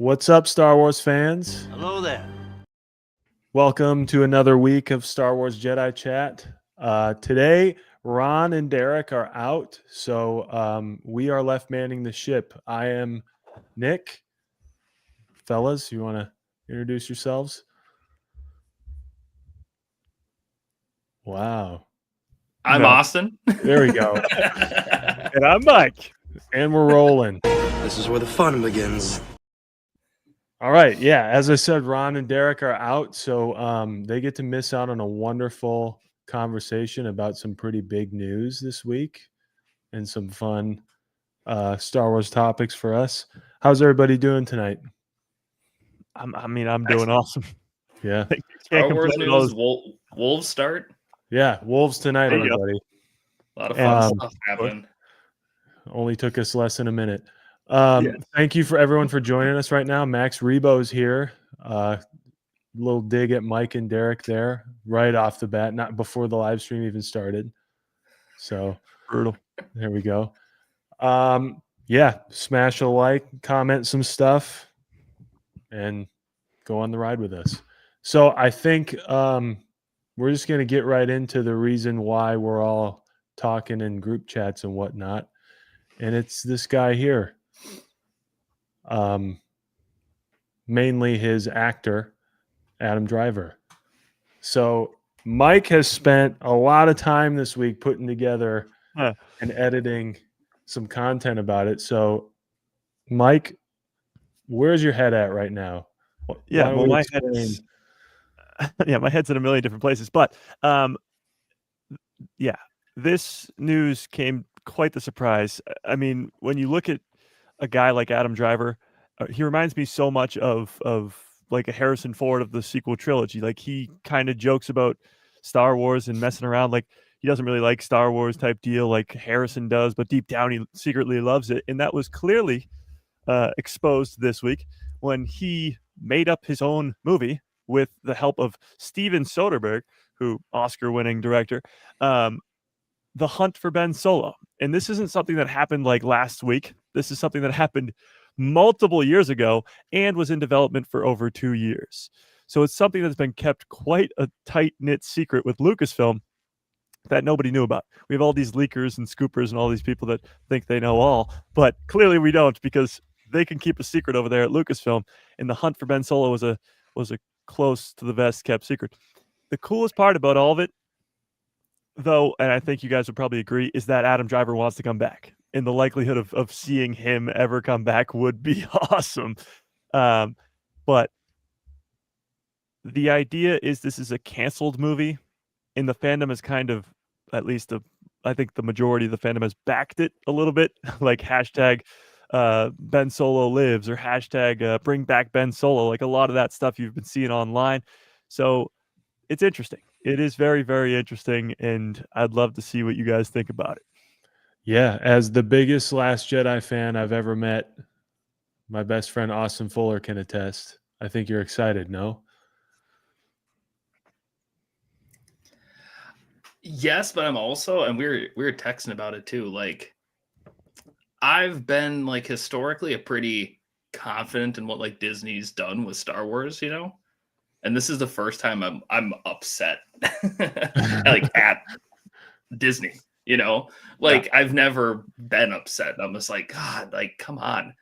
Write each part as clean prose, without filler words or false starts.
What's up, Star Wars fans? Hello there. Welcome to another week of Star Wars Jedi Chat. Today, Ron and Derek are out, so we are left manning the ship. I am Nick. Fellas, you want to introduce yourselves? Wow. I'm No. Austin. There we go. And I'm Mike. And we're rolling. This is where the fun begins. All right. Yeah. As I said, Ron and Derek are out, so they get to miss out on a wonderful conversation about some pretty big news this week and some fun Star Wars topics for us. How's everybody doing tonight? I'm doing awesome. Yeah. Star Wars news. Wolves start. Yeah. Wolves tonight, There you everybody. A lot of fun stuff happening. Only took us less than a minute. Thank you for everyone for joining us right now. Max Rebo's here. Little dig at Mike and Derek there right off the bat, not before the live stream even started. So brutal. There we go. Yeah, smash a like, comment some stuff, and go on the ride with us. So I think we're just going to get right into the reason why we're all talking in group chats and whatnot. And it's this guy here. Mainly his actor, Adam Driver. So Mike has spent a lot of time this week putting together and editing some content about it. So Mike, where's your head at right now? Yeah, well, my head's my head's in a million different places. But this news came quite the surprise. I mean, when you look at a guy like Adam Driver, he reminds me so much of like a Harrison Ford of the sequel trilogy. Like, he kind of jokes about Star Wars and messing around. Like, he doesn't really like Star Wars type deal like Harrison does, but deep down he secretly loves it. And that was clearly exposed this week when he made up his own movie with the help of Steven Soderbergh, who Oscar-winning director, The Hunt for Ben Solo. And this isn't something that happened like last week. This is something that happened multiple years ago and was in development for over 2 years. So it's something that's been kept quite a tight-knit secret with Lucasfilm that nobody knew about. We have all these leakers and scoopers and all these people that think they know all, but clearly we don't, because they can keep a secret over there at Lucasfilm. And The Hunt for Ben Solo was a close to the best kept secret. The coolest part about all of it, though, and I think you guys would probably agree, is that Adam Driver wants to come back. And the likelihood of seeing him ever come back would be awesome. But the idea is this is a canceled movie, and the fandom is kind of, at least I think the majority of the fandom has backed it a little bit, like hashtag Ben Solo lives, or hashtag bring back Ben Solo, like a lot of that stuff you've been seeing online. So it's interesting. It is very, very interesting, and I'd love to see what you guys think about it. Yeah, as the biggest Last Jedi fan I've ever met, my best friend Austin Fuller can attest. I think you're excited, no? Yes, but I'm also, and we were texting about it too. Like, I've been like historically a pretty confident in what like Disney's done with Star Wars, you know, and this is the first time I'm upset like at Disney, you know, like I've never been upset. I'm just like, God, like, come on.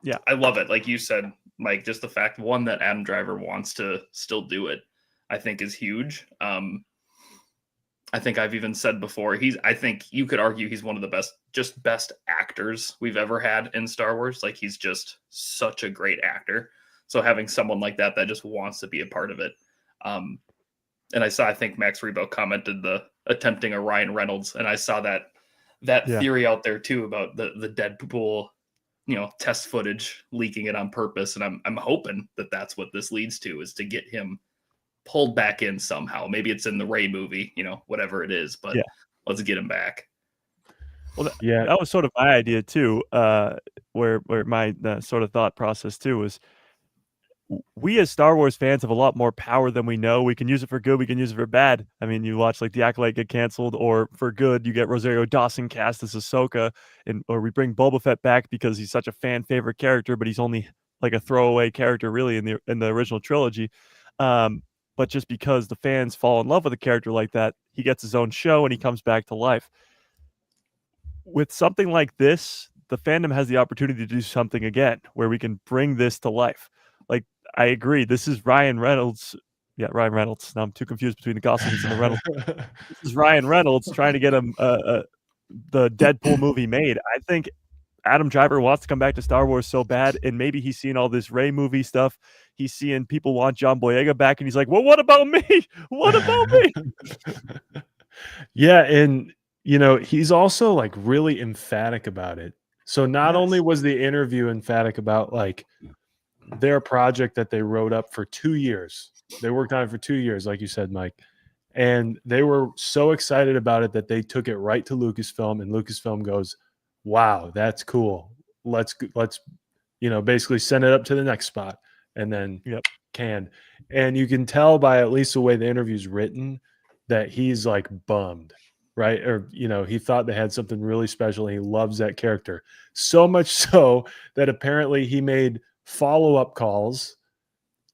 Yeah, I love it. Like you said, Mike, just the fact, one, that Adam Driver wants to still do it, I think is huge. I think I've even said before, I think you could argue he's one of the best actors we've ever had in Star Wars. Like, he's just such a great actor. So having someone like that just wants to be a part of it. And I think Max Rebo commented the attempting a Ryan Reynolds. And I saw that theory out there too about the Deadpool, you know, test footage, leaking it on purpose. And I'm hoping that that's what this leads to, is to get him pulled back in somehow. Maybe it's in the Rey movie, you know, whatever it is, but let's get him back. Well, that was sort of my idea too, where my sort of thought process too was, we as Star Wars fans have a lot more power than we know. We can use it for good, we can use it for bad. I mean, you watch like The Acolyte get canceled, or for good, you get Rosario Dawson cast as Ahsoka, or we bring Boba Fett back because he's such a fan favorite character, but he's only like a throwaway character really in the original trilogy. But just because the fans fall in love with a character like that, he gets his own show and he comes back to life. With something like this, the fandom has the opportunity to do something again where we can bring this to life. Like, I agree. This is Ryan Reynolds. Yeah, Ryan Reynolds. Now I'm too confused between the Goslings and the Reynolds. This is Ryan Reynolds trying to get him the Deadpool movie made. I think Adam Driver wants to come back to Star Wars so bad, and maybe he's seen all this Rey movie stuff. He's seeing people want John Boyega back, and he's like, well, what about me? What about me? Yeah, and he's also like really emphatic about it. So not only was the interview emphatic about like their project that they wrote up for 2 years, they worked on it for 2 years, like you said, Mike, and they were so excited about it that they took it right to Lucasfilm, and Lucasfilm goes, wow, that's cool. Let's basically send it up to the next spot, and then canned. And you can tell by at least the way the interview's written that he's like bummed, right? Or, he thought they had something really special and he loves that character. So much so that apparently he made follow-up calls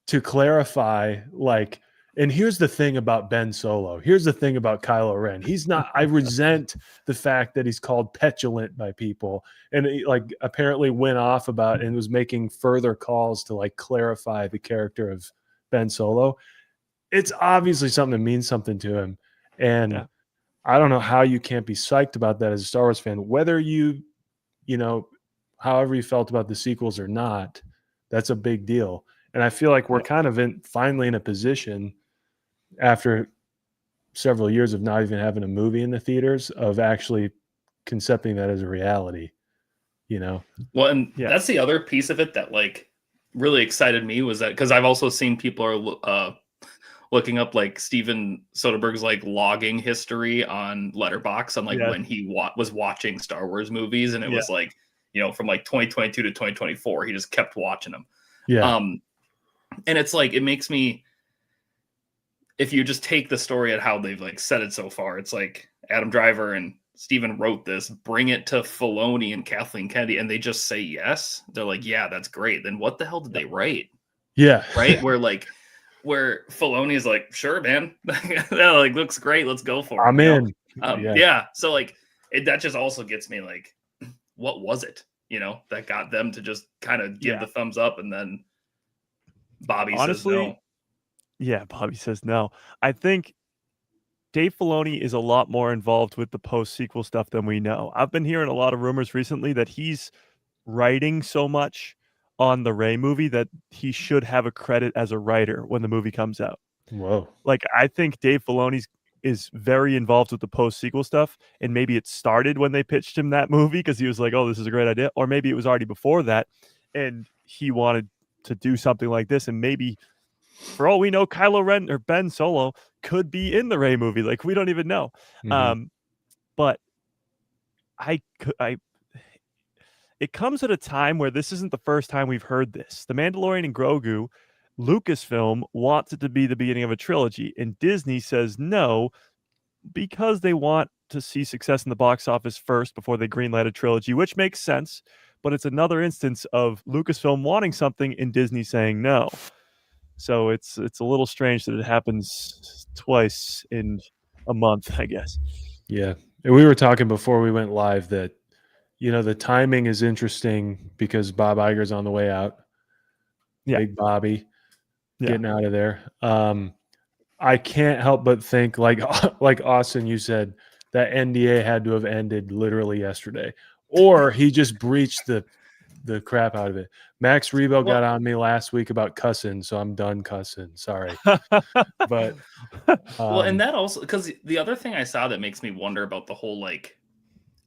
to clarify, like, and here's the thing about Ben Solo. Here's the thing about Kylo Ren. He's not, I resent the fact that he's called petulant by people. And he, like, apparently went off about and was making further calls to like clarify the character of Ben Solo. It's obviously something that means something to him. And I don't know how you can't be psyched about that as a Star Wars fan, whether however you felt about the sequels or not. That's a big deal. And I feel like we're kind of finally in a position after several years of not even having a movie in the theaters of actually concepting that as a reality, Well, and that's the other piece of it that like really excited me, was that because I've also seen people are looking up like Steven Soderbergh's like logging history on Letterboxd on like when he was watching Star Wars movies, and it was like, from like 2022 to 2024, he just kept watching them. And it's like, it makes me, if you just take the story at how they've like said it so far, it's like Adam Driver and Steven wrote this, bring it to Filoni and Kathleen Kennedy, and they just say yes. They're like, yeah, that's great. Then what the hell did they write? Yeah. Right? Where Filoni is like, sure, man. That like looks great. Let's go for it. I'm in. So like that just also gets me like, what was it? That got them to just kind of give the thumbs up, and then Bobby says no. Yeah, Bobby says no. I think Dave Filoni is a lot more involved with the post-sequel stuff than we know. I've been hearing a lot of rumors recently that he's writing so much on the Rey movie that he should have a credit as a writer when the movie comes out. Whoa. Like, I think Dave Filoni is very involved with the post-sequel stuff, and maybe it started when they pitched him that movie because he was like, oh, this is a great idea, or maybe it was already before that, and he wanted to do something like this, and maybe, for all we know, Kylo Ren or Ben Solo could be in the Rey movie. Like, we don't even know. But it comes at a time where this isn't the first time we've heard this. The Mandalorian and Grogu, Lucasfilm wants it to be the beginning of a trilogy, and Disney says no because they want to see success in the box office first before they greenlight a trilogy, which makes sense. But it's another instance of Lucasfilm wanting something and Disney saying no. So it's a little strange that it happens twice in a month, I guess. Yeah. And we were talking before we went live that, the timing is interesting because Bob Iger's on the way out. Yeah. Big Bobby getting out of there. I can't help but think, like Austin, you said, that NDA had to have ended literally yesterday. Or he just breached the crap out of it. Max Rebo got on me last week about cussing, so I'm done cussing. Sorry. But and that also, because the other thing I saw that makes me wonder about the whole like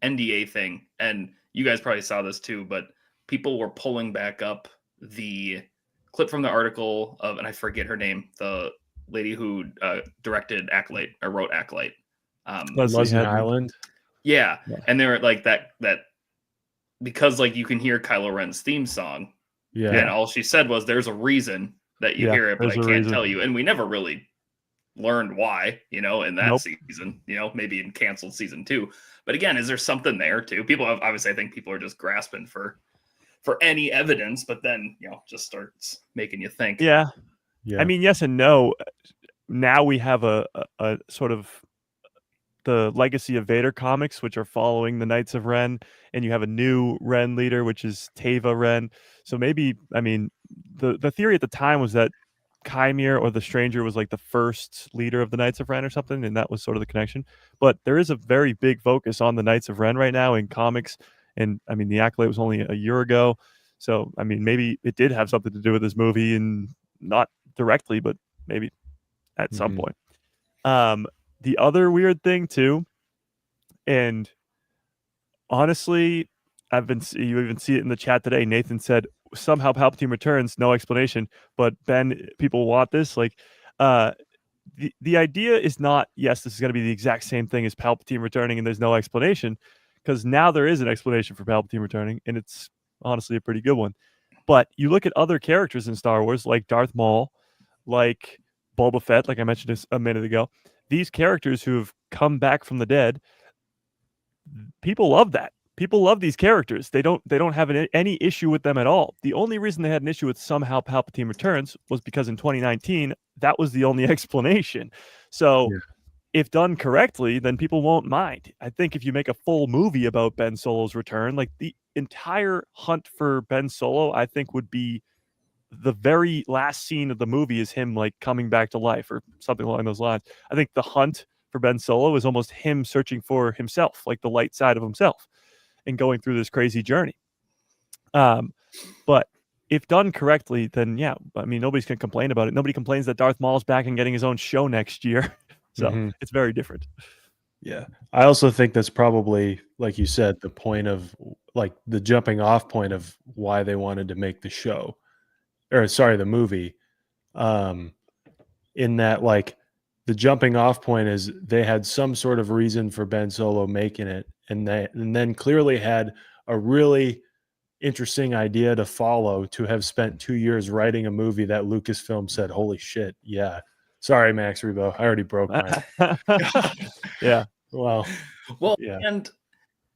NDA thing, and you guys probably saw this too, but people were pulling back up the clip from the article of, and I forget her name, the lady who directed Acolyte or wrote Acolyte. Leslie Island. Yeah. And they were like that because like you can hear Kylo Ren's theme song. Yeah. And all she said was, there's a reason that you Yeah, hear it, but I there's a can't reason. tell you. And we never really learned why, in that Nope. season, maybe in canceled season 2. But again, is there something there too? People have, obviously, I think people are just grasping for any evidence, but then, just starts making you think. Yeah. Yeah. I mean, yes and no. Now we have a sort of the Legacy of Vader comics, which are following the Knights of Ren, and you have a new Ren leader, which is Teva Ren. So maybe, I mean, the theory at the time was that Chimere or the Stranger was like the first leader of the Knights of Ren or something, and that was sort of the connection. But there is a very big focus on the Knights of Ren right now in comics, and I mean, the Acolyte was only a year ago, so I mean, maybe it did have something to do with this movie, and not directly, but maybe at some point. The other weird thing too, and honestly, you even see it in the chat today. Nathan said somehow Palpatine returns, no explanation. But Ben, people want this. Like, the idea is not, yes, this is going to be the exact same thing as Palpatine returning, and there's no explanation, because now there is an explanation for Palpatine returning, and it's honestly a pretty good one. But you look at other characters in Star Wars, like Darth Maul, like Boba Fett, like I mentioned a minute ago. These characters who have come back from the dead, people love that. People love these characters. They don't have any issue with them at all. The only reason they had an issue with somehow Palpatine returns was because in 2019 that was the only explanation. So if done correctly, then people won't mind. I think if you make a full movie about Ben Solo's return, like the entire hunt for Ben Solo, I think would be the very last scene of the movie is him like coming back to life or something along those lines. I think the hunt for Ben Solo is almost him searching for himself, like the light side of himself, and going through this crazy journey. But if done correctly, then yeah, I mean, nobody's gonna complain about it. Nobody complains that Darth Maul's back and getting his own show next year. So it's very different. Yeah. I also think that's probably, like you said, the point of like the jumping off point of why they wanted to make the show, or sorry, the movie. In that, like, the jumping off point is they had some sort of reason for Ben Solo making it, and then clearly had a really interesting idea to follow, to have spent 2 years writing a movie that Lucasfilm said, holy shit, yeah. Sorry, Max Rebo. I already broke mine. Yeah. Well, yeah.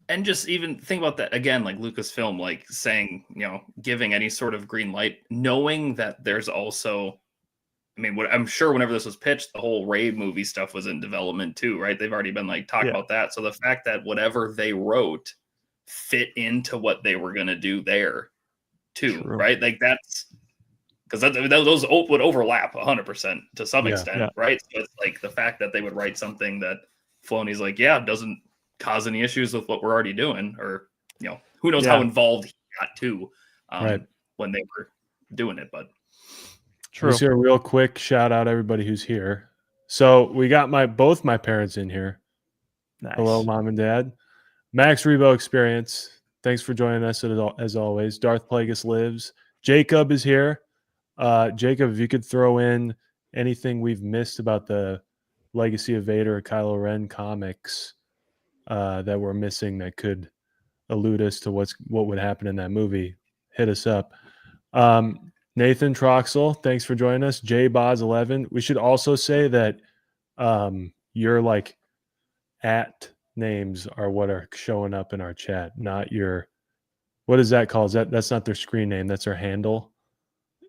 And just even think about that again, like Lucasfilm, like saying, giving any sort of green light, knowing that there's also, I mean, I'm sure whenever this was pitched, the whole Rey movie stuff was in development too, right? They've already been like talking about that. So the fact that whatever they wrote fit into what they were going to do there too, right? Like that's because those would overlap 100% to some extent, right? So it's like the fact that they would write something that Filoni's like, doesn't cause any issues with what we're already doing, or who knows how involved he got too when they were doing it. But just here real quick, shout out everybody who's here. So we got both my parents in here. Nice. Hello, Mom and Dad. Max Rebo Experience, thanks for joining us as always. Darth Plagueis lives. Jacob is here. Jacob, if you could throw in anything we've missed about the Legacy of Vader or Kylo Ren comics that we're missing that could allude us to what would happen in that movie, hit us up. Nathan Troxel, thanks for joining us. JBoz11. We should also say that your like at names are what are showing up in our chat, not your, what is that called? That's not their screen name, that's their handle.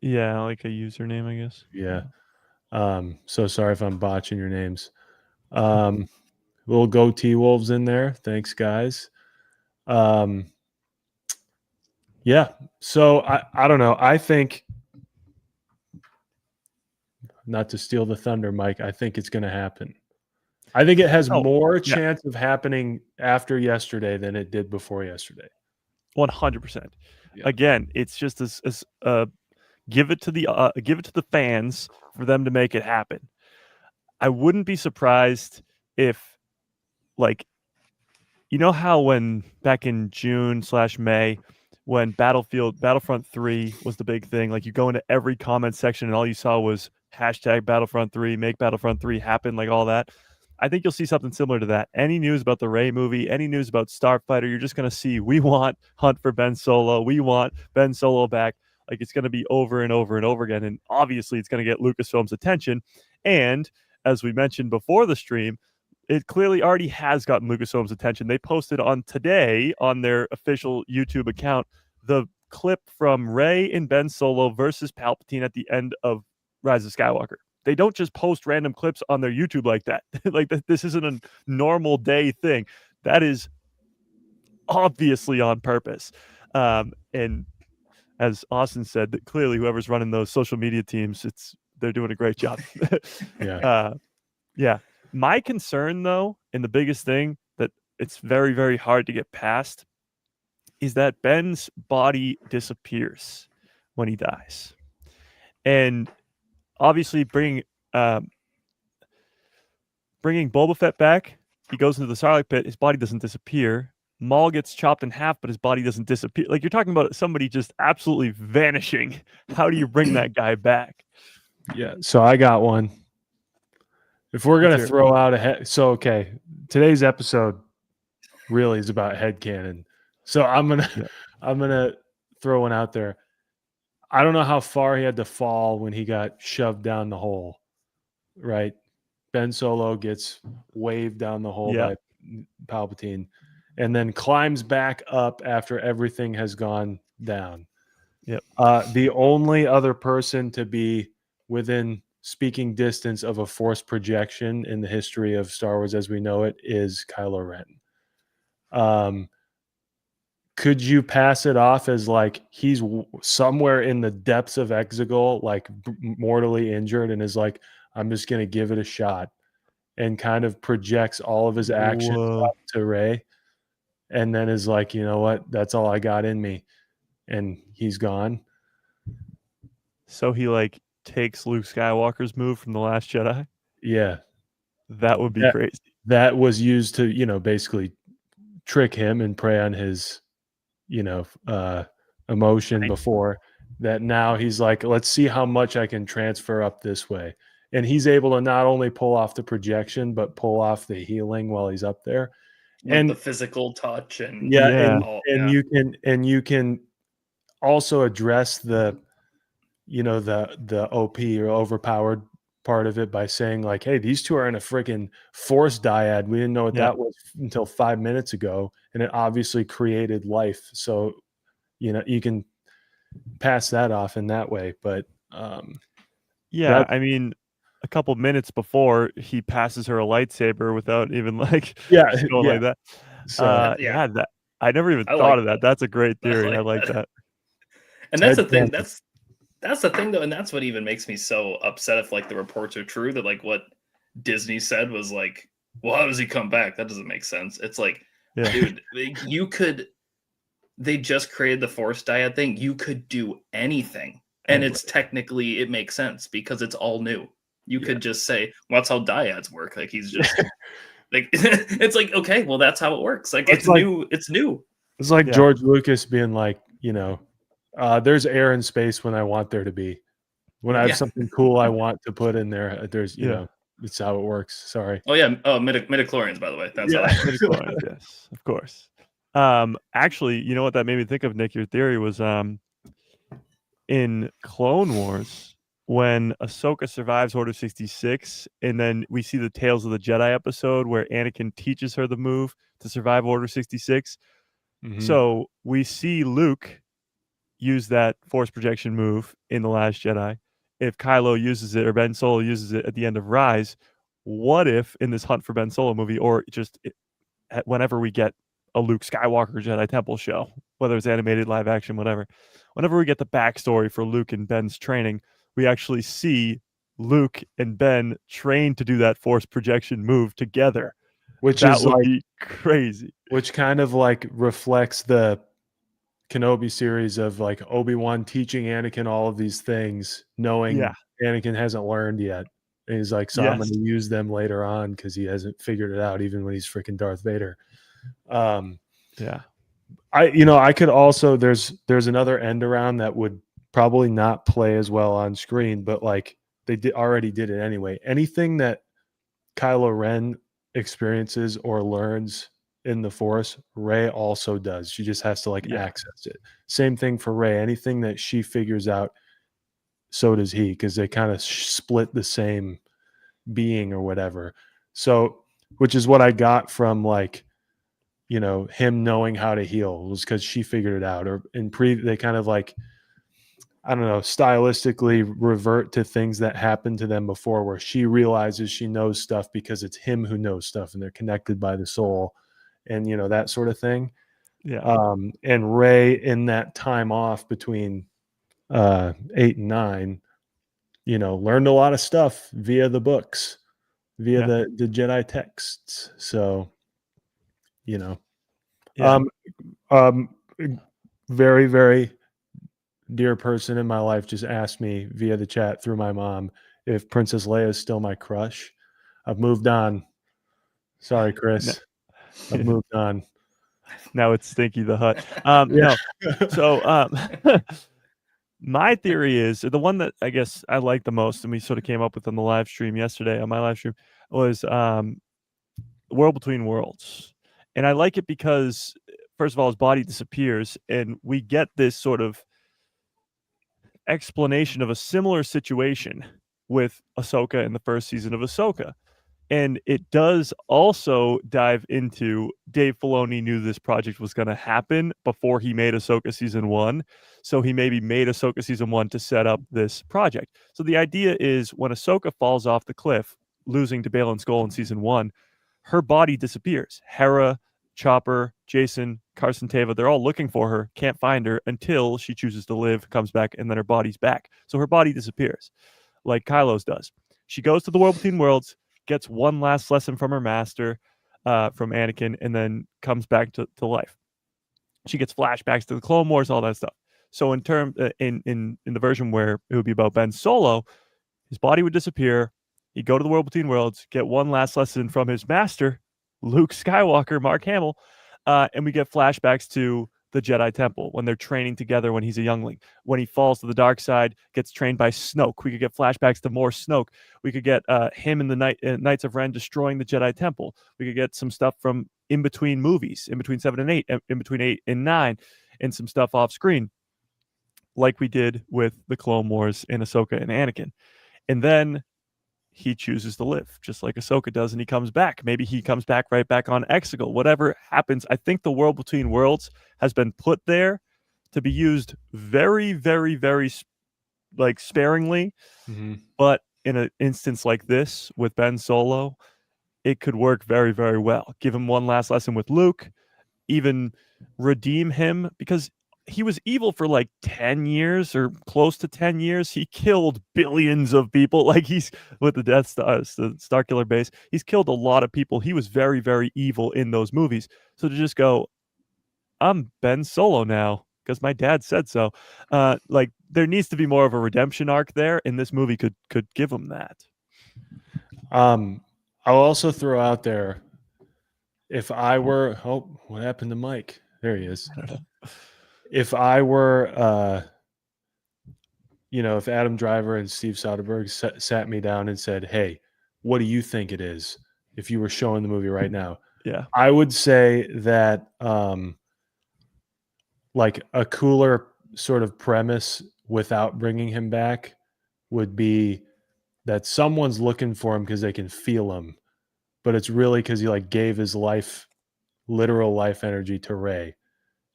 Yeah, like a username, I guess. Yeah. So sorry if I'm botching your names. Little Go T-Wolves in there. Thanks, guys. Yeah. So I don't know. I think, not to steal the thunder, Mike, I think it's going to happen. I think it has more chance of happening after yesterday than it did before yesterday. 100%. Yeah. Again, it's just as give it to the fans for them to make it happen. I wouldn't be surprised if, like, how when back in June/May, when Battlefront 3 was the big thing, like you go into every comment section and all you saw was hashtag Battlefront 3, make Battlefront 3 happen, like all that. I think you'll see something similar to that. Any news about the Rey movie, any news about Starfighter, you're just going to see, we want Hunt for Ben Solo. We want Ben Solo back. Like it's going to be over and over and over again. And obviously it's going to get Lucasfilm's attention. And as we mentioned before the stream, it clearly already has gotten Lucasfilm's attention. They posted on today on their official YouTube account the clip from Rey and Ben Solo versus Palpatine at the end of Rise of Skywalker. They don't just post random clips on their YouTube like that. Like this isn't a normal day thing. That is obviously on purpose. And as Austin said, that clearly whoever's running those social media teams, they're doing a great job. Yeah. My concern, though, and the biggest thing that it's very, very hard to get past is that Ben's body disappears when he dies. And obviously bringing Boba Fett back, he goes into the Sarlacc pit, his body doesn't disappear. Maul gets chopped in half, but his body doesn't disappear. Like, you're talking about somebody just absolutely vanishing. How do you bring that guy back? Yeah, so I got one. If we're going to throw out okay, today's episode really is about headcanon. So I'm going to throw one out there. I don't know how far he had to fall when he got shoved down the hole, right? Ben Solo gets waved down the hole by Palpatine and then climbs back up after everything has gone down. Yep. The only other person to be within speaking distance of a force projection in the history of Star Wars as we know it is Kylo Ren. Could you pass it off as like he's somewhere in the depths of Exegol, like mortally injured, and is like, I'm just going to give it a shot, and kind of projects all of his actions up to Rey, and then is like, you know what, that's all I got in me, and he's gone. So he like takes Luke Skywalker's move from The Last Jedi. Yeah, that would be crazy. That was used to, you know, basically trick him and prey on his, you know, emotion before that. Now he's like, let's see how much I can transfer up this way. And he's able to not only pull off the projection, but pull off the healing while he's up there. And the physical touch and you can also address the, you know, the OP or overpowered part of it by saying like, hey, these two are in a freaking force dyad. We didn't know what that was until 5 minutes ago. And it obviously created life. So, you know, you can pass that off in that way. But I mean, a couple minutes before he passes her a lightsaber without even like going like that. So that I never even thought of that. That's a great theory. I like that. And that's the thing. That's the thing, though, and that's what even makes me so upset if like the reports are true that like what Disney said was like, well, how does he come back? That doesn't make sense. It's like, dude, they just created the Force dyad thing. You could do anything, and it's technically it makes sense because it's all new. You could just say, well, that's how dyads work. Like he's just like it's like, okay, well, that's how it works. Like it's new. It's new. It's like George Lucas being like, you know, there's air and space when I want there to be. When I have something cool I want to put in there, there's, you know, it's how it works. Sorry. Oh, yeah. Oh, midichlorians, by the way. That's how midichlorians, yes, of course. Actually, you know what that made me think of, Nick? Your theory was in Clone Wars, when Ahsoka survives Order 66, and then we see the Tales of the Jedi episode where Anakin teaches her the move to survive Order 66. Mm-hmm. So we see Luke use that force projection move in The Last Jedi. If Kylo uses it or Ben Solo uses it at the end of Rise, what if in this Hunt for Ben Solo movie, or just whenever we get a Luke Skywalker Jedi Temple show, whether it's animated, live action, whatever, whenever we get the backstory for Luke and Ben's training, we actually see Luke and Ben train to do that force projection move together. Which that is would like be crazy. Which kind of like reflects the Kenobi series of like Obi-Wan teaching Anakin all of these things, knowing Anakin hasn't learned yet. And he's like, so I'm going to use them later on because he hasn't figured it out, even when he's freaking Darth Vader. I could also there's another end around that would probably not play as well on screen, but like they already did it anyway. Anything that Kylo Ren experiences or learns in the Force, Rey also does. She just has to like Yeah. access it. Same thing for Rey. Anything that she figures out, so does he, because they kind of split the same being or whatever. So, which is what I got from like, you know, him knowing how to heal was because she figured it out. Or they kind of like, I don't know, stylistically revert to things that happened to them before, where she realizes she knows stuff because it's him who knows stuff, and they're connected by the soul, and you know, that sort of thing. Yeah. And Rey, in that time off between 8 and 9, you know, learned a lot of stuff via the books, via Yeah. the Jedi texts. So, you know, Yeah. um, very, very dear person in my life just asked me via the chat through my mom if Princess Leia is still my crush. I've moved on. Sorry, Chris. I've moved on. Now it's Stinky the Hut. Yeah. No. So my theory is the one that I guess I like the most, and we sort of came up with on the live stream yesterday on my live stream, was World Between Worlds. And I like it because, first of all, his body disappears, and we get this sort of explanation of a similar situation with Ahsoka in the first season of Ahsoka. And it does also dive into Dave Filoni knew this project was going to happen before he made Ahsoka season 1. So he maybe made Ahsoka season 1 to set up this project. So the idea is when Ahsoka falls off the cliff, losing to Baylan Skoll in season 1, her body disappears. Hera, Chopper, Jason, Carson Teva, they're all looking for her, can't find her until she chooses to live, comes back, and then her body's back. So her body disappears, like Kylo's does. She goes to the World Between Worlds, gets one last lesson from her master, from Anakin, and then comes back to life. She gets flashbacks to the Clone Wars, all that stuff. So in the version where it would be about Ben Solo, his body would disappear. He'd go to the World Between Worlds, get one last lesson from his master, Luke Skywalker, Mark Hamill, and we get flashbacks to the Jedi Temple when they're training together when he's a youngling. When he falls to the dark side, gets trained by Snoke. We could get flashbacks to more Snoke. We could get him and the Knights of Ren destroying the Jedi Temple. We could get some stuff from in between movies, in between 7 and 8, in between 8 and 9, and some stuff off screen, like we did with the Clone Wars and Ahsoka and Anakin. And then he chooses to live, just like Ahsoka does, and he comes back. Maybe he comes back right back on Exegol. Whatever happens, I think the World Between Worlds has been put there to be used very, very, very like sparingly. Mm-hmm. But in an instance like this with Ben Solo, it could work very, very well. Give him one last lesson with Luke, even redeem him, because he was evil for like 10 years or close to 10 years. He killed billions of people. Like he's with the Death Star, the Starkiller base. He's killed a lot of people. He was very, very evil in those movies. So to just go, I'm Ben Solo now because my dad said so. Like there needs to be more of a redemption arc there, and this movie could give him that. I'll also throw out there, if I were, oh, what happened to Mike? There he is. I don't know. If I were, if Adam Driver and Steve Soderbergh sat me down and said, hey, what do you think it is if you were showing the movie right now? Yeah. I would say that like a cooler sort of premise without bringing him back would be that someone's looking for him because they can feel him, but it's really because he like gave his literal life energy to Rey.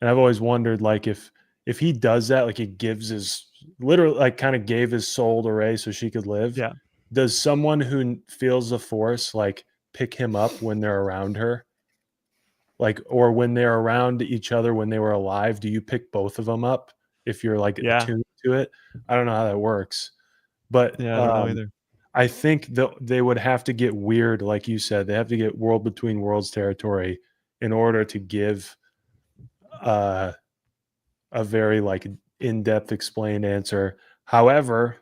And I've always wondered, like, if he does that, like he gives his literally, like, kind of gave his soul to Rey so she could live. Yeah. Does someone who feels the Force like pick him up when they're around her, like, or when they're around each other when they were alive? Do you pick both of them up if you're like attuned to it? I don't know how that works, but Yeah, I don't know either. I think they would have to get weird, like you said. They have to get World Between Worlds territory in order to give a very like in-depth explained answer. However,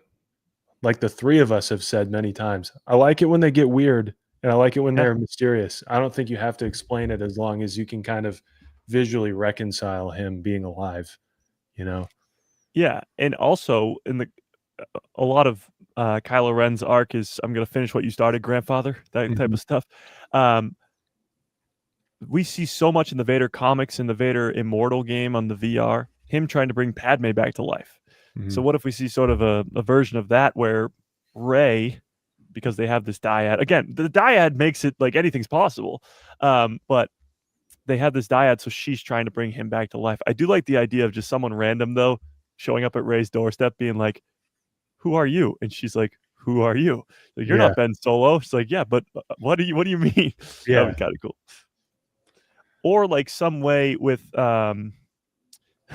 like the three of us have said many times, I like it when they get weird, and I like it when they're mysterious. I don't think you have to explain it as long as you can kind of visually reconcile him being alive, Yeah, and also in a lot of Kylo Ren's arc is, I'm going to finish what you started, grandfather, that type of stuff. we see so much in the Vader comics and the Vader Immortal game on the VR, him trying to bring Padme back to life. So what if we see sort of a version of that where Rey, because they have this dyad, again, the dyad makes it like anything's possible, but they have this dyad, so she's trying to bring him back to life. I do like the idea of just someone random, though, showing up at Rey's doorstep being like, who are you? And she's like, who are you? Like, you're Yeah. not Ben Solo. She's like, yeah, but what do you mean? Yeah. That'd be kind of cool. Or like some way with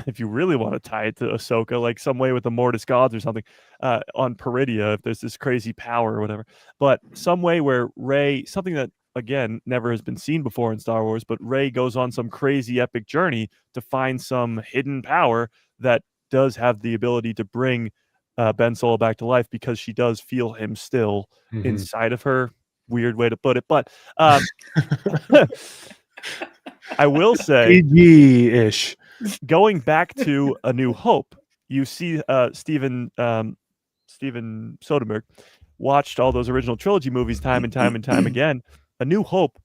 if you really want to tie it to Ahsoka, like some way with the Mortis gods or something on Peridia, if there's this crazy power or whatever. But some way where Rey, something that again never has been seen before in Star Wars, but Rey goes on some crazy epic journey to find some hidden power that does have the ability to bring Ben Solo back to life, because she does feel him still inside of her. Weird way to put it, but I will say PG-ish. going back to A New Hope, you see Steven Soderbergh watched all those original trilogy movies time and time and time again. A New Hope,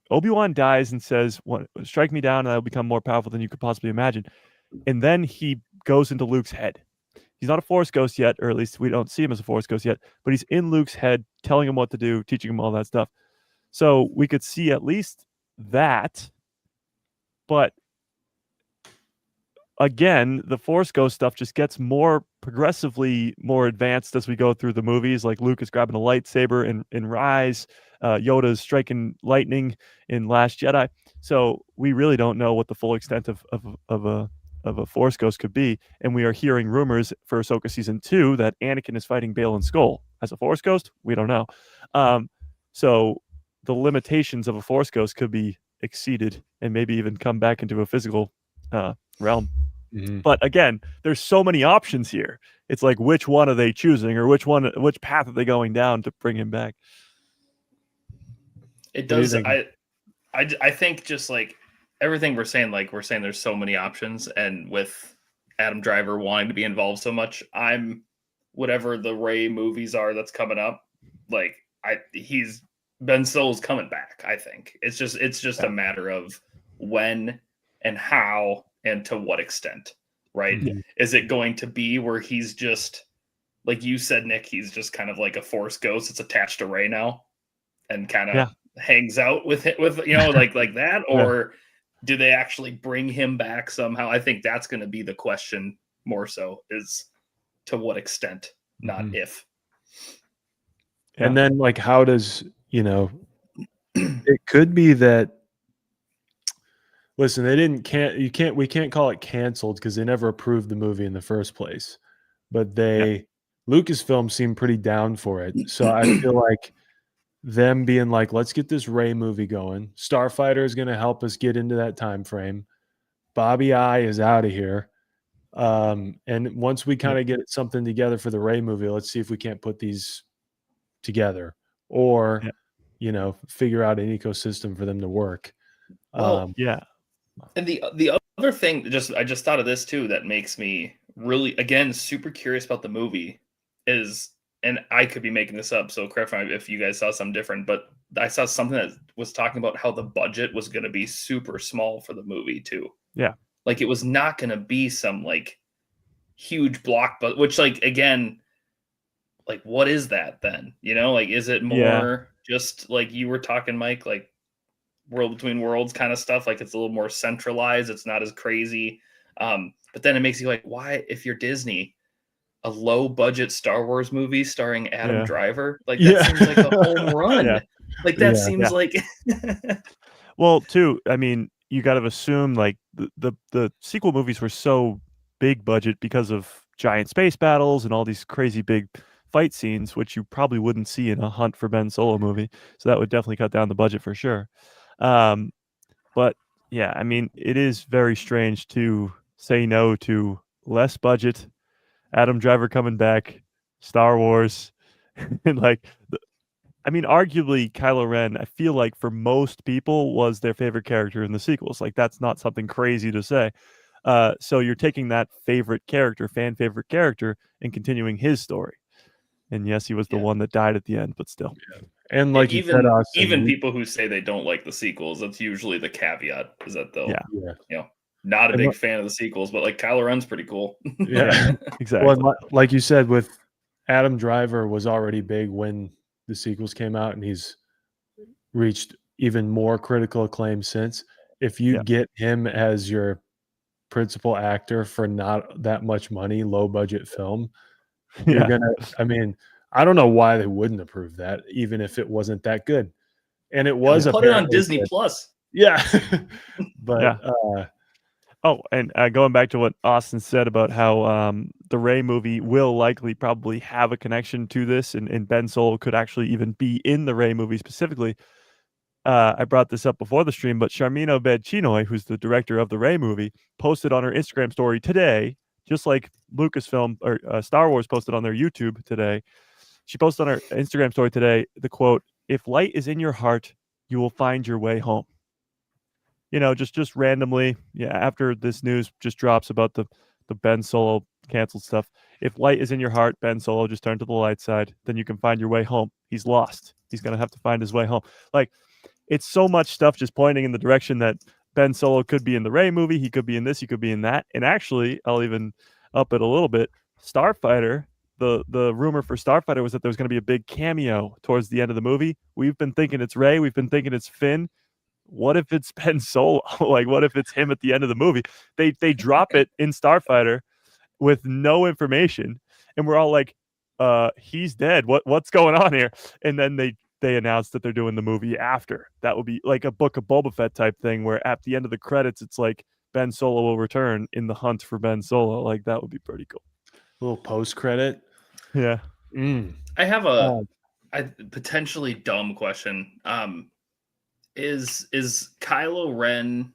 Obi-Wan dies and says, strike me down and I'll become more powerful than you could possibly imagine. And then he goes into Luke's head. He's not a Force ghost yet, or at least we don't see him as a Force ghost yet, but he's in Luke's head, telling him what to do, teaching him all that stuff. So we could see at least that. But again, the Force ghost stuff just gets more progressively more advanced as we go through the movies. Like Luke is grabbing a lightsaber in Rise, Yoda's striking lightning in Last Jedi. So we really don't know what the full extent of a Force ghost could be. And we are hearing rumors for Ahsoka season 2 that Anakin is fighting Bale and Skull as a Force ghost. We don't know. So the limitations of a Force ghost could be exceeded and maybe even come back into a physical realm. But again, there's so many options here. It's like, which one are they choosing, or which path are they going down to bring him back? It does. I think just like everything we're saying there's so many options, and with Adam Driver wanting to be involved so much, whatever the Rey movies are that's coming up, like he's Ben Solo's coming back. I think it's just a matter of when and how and to what extent, right? Yeah. Is it going to be where he's just, like you said, Nick, he's just kind of like a Force ghost that's attached to Rey now and kind of hangs out with it, with like that, or do they actually bring him back somehow? I think that's going to be the question more so, is to what extent, not if. And then like, how does, it could be that, listen, we can't call it canceled because they never approved the movie in the first place, but Lucasfilm seemed pretty down for it. So I feel like them being like, let's get this Rey movie going. Starfighter is going to help us get into that time frame. Bobby I is out of here. And once we kind of get something together for the Rey movie, let's see if we can't put these together or, figure out an ecosystem for them to work. Well, and the other thing, I just thought of this too, that makes me really, again, super curious about the movie is, and I could be making this up, so correct me if you guys saw something different, but I saw something that was talking about how the budget was going to be super small for the movie too. Yeah. Like it was not going to be some like huge block, but which like, again, like what is that then? Like, is it more just like you were talking, Mike, like World Between Worlds kind of stuff? Like it's a little more centralized. It's not as crazy. But then it makes you like, why, if you're Disney, a low budget Star Wars movie starring Adam Driver, like that seems like a home run. Like that seems like well, too, I mean, you got to assume like the sequel movies were so big budget because of giant space battles and all these crazy big fight scenes, which you probably wouldn't see in a Hunt for Ben Solo movie. So that would definitely cut down the budget for sure. But yeah, I mean, it is very strange to say no to less budget, Adam Driver coming back, Star Wars, and like, I mean, arguably Kylo Ren, I feel like for most people was their favorite character in the sequels. Like that's not something crazy to say. So you're taking that fan favorite character, and continuing his story. And yes, he was the one that died at the end, but still. And like you said, Austin, even people who say they don't like the sequels, that's usually the caveat, is that they'll not a And big fan of the sequels, but like Kylo Ren's pretty cool. Yeah. Exactly. Well, like you said, with Adam Driver was already big when the sequels came out, and he's reached even more critical acclaim since. If you Yeah. get him as your principal actor for not that much money, low budget film, you're gonna. I mean, I don't know why they wouldn't approve that, even if it wasn't that good. And it was Put it on apparently Disney good. Plus. Yeah, but Yeah. Oh, and going back to what Austin said about how the Rey movie will likely probably have a connection to this, and Ben Solo could actually even be in the Rey movie specifically. I brought this up before the stream, but Sharmino Obaid-Chinoy, who's the director of the Rey movie, posted on her Instagram story today, just like Lucasfilm or Star Wars posted on their YouTube today. She posted on her Instagram story today the quote, "If light is in your heart, you will find your way home." You know, just randomly, after this news just drops about the Ben Solo canceled stuff. If light is in your heart, Ben Solo, just turn to the light side, then you can find your way home. He's lost. He's gonna have to find his way home. Like, it's so much stuff just pointing in the direction that Ben Solo could be in the Rey movie, he could be in this, he could be in that. And actually, I'll even up it a little bit. Starfighter, the rumor for Starfighter was that there was going to be a big cameo towards the end of the movie. We've been thinking it's Rey, we've been thinking it's Finn. What if it's Ben Solo? Like, what if it's him at the end of the movie? They drop it in Starfighter with no information, and we're all like, he's dead. What's going on here? And then they announced that they're doing the movie after. That would be like a Book of Boba Fett type thing, where at the end of the credits, it's like Ben Solo will return in the hunt for Ben Solo. Like, that would be pretty cool. a little post credit. Yeah. I have a potentially dumb question. Is Kylo Ren,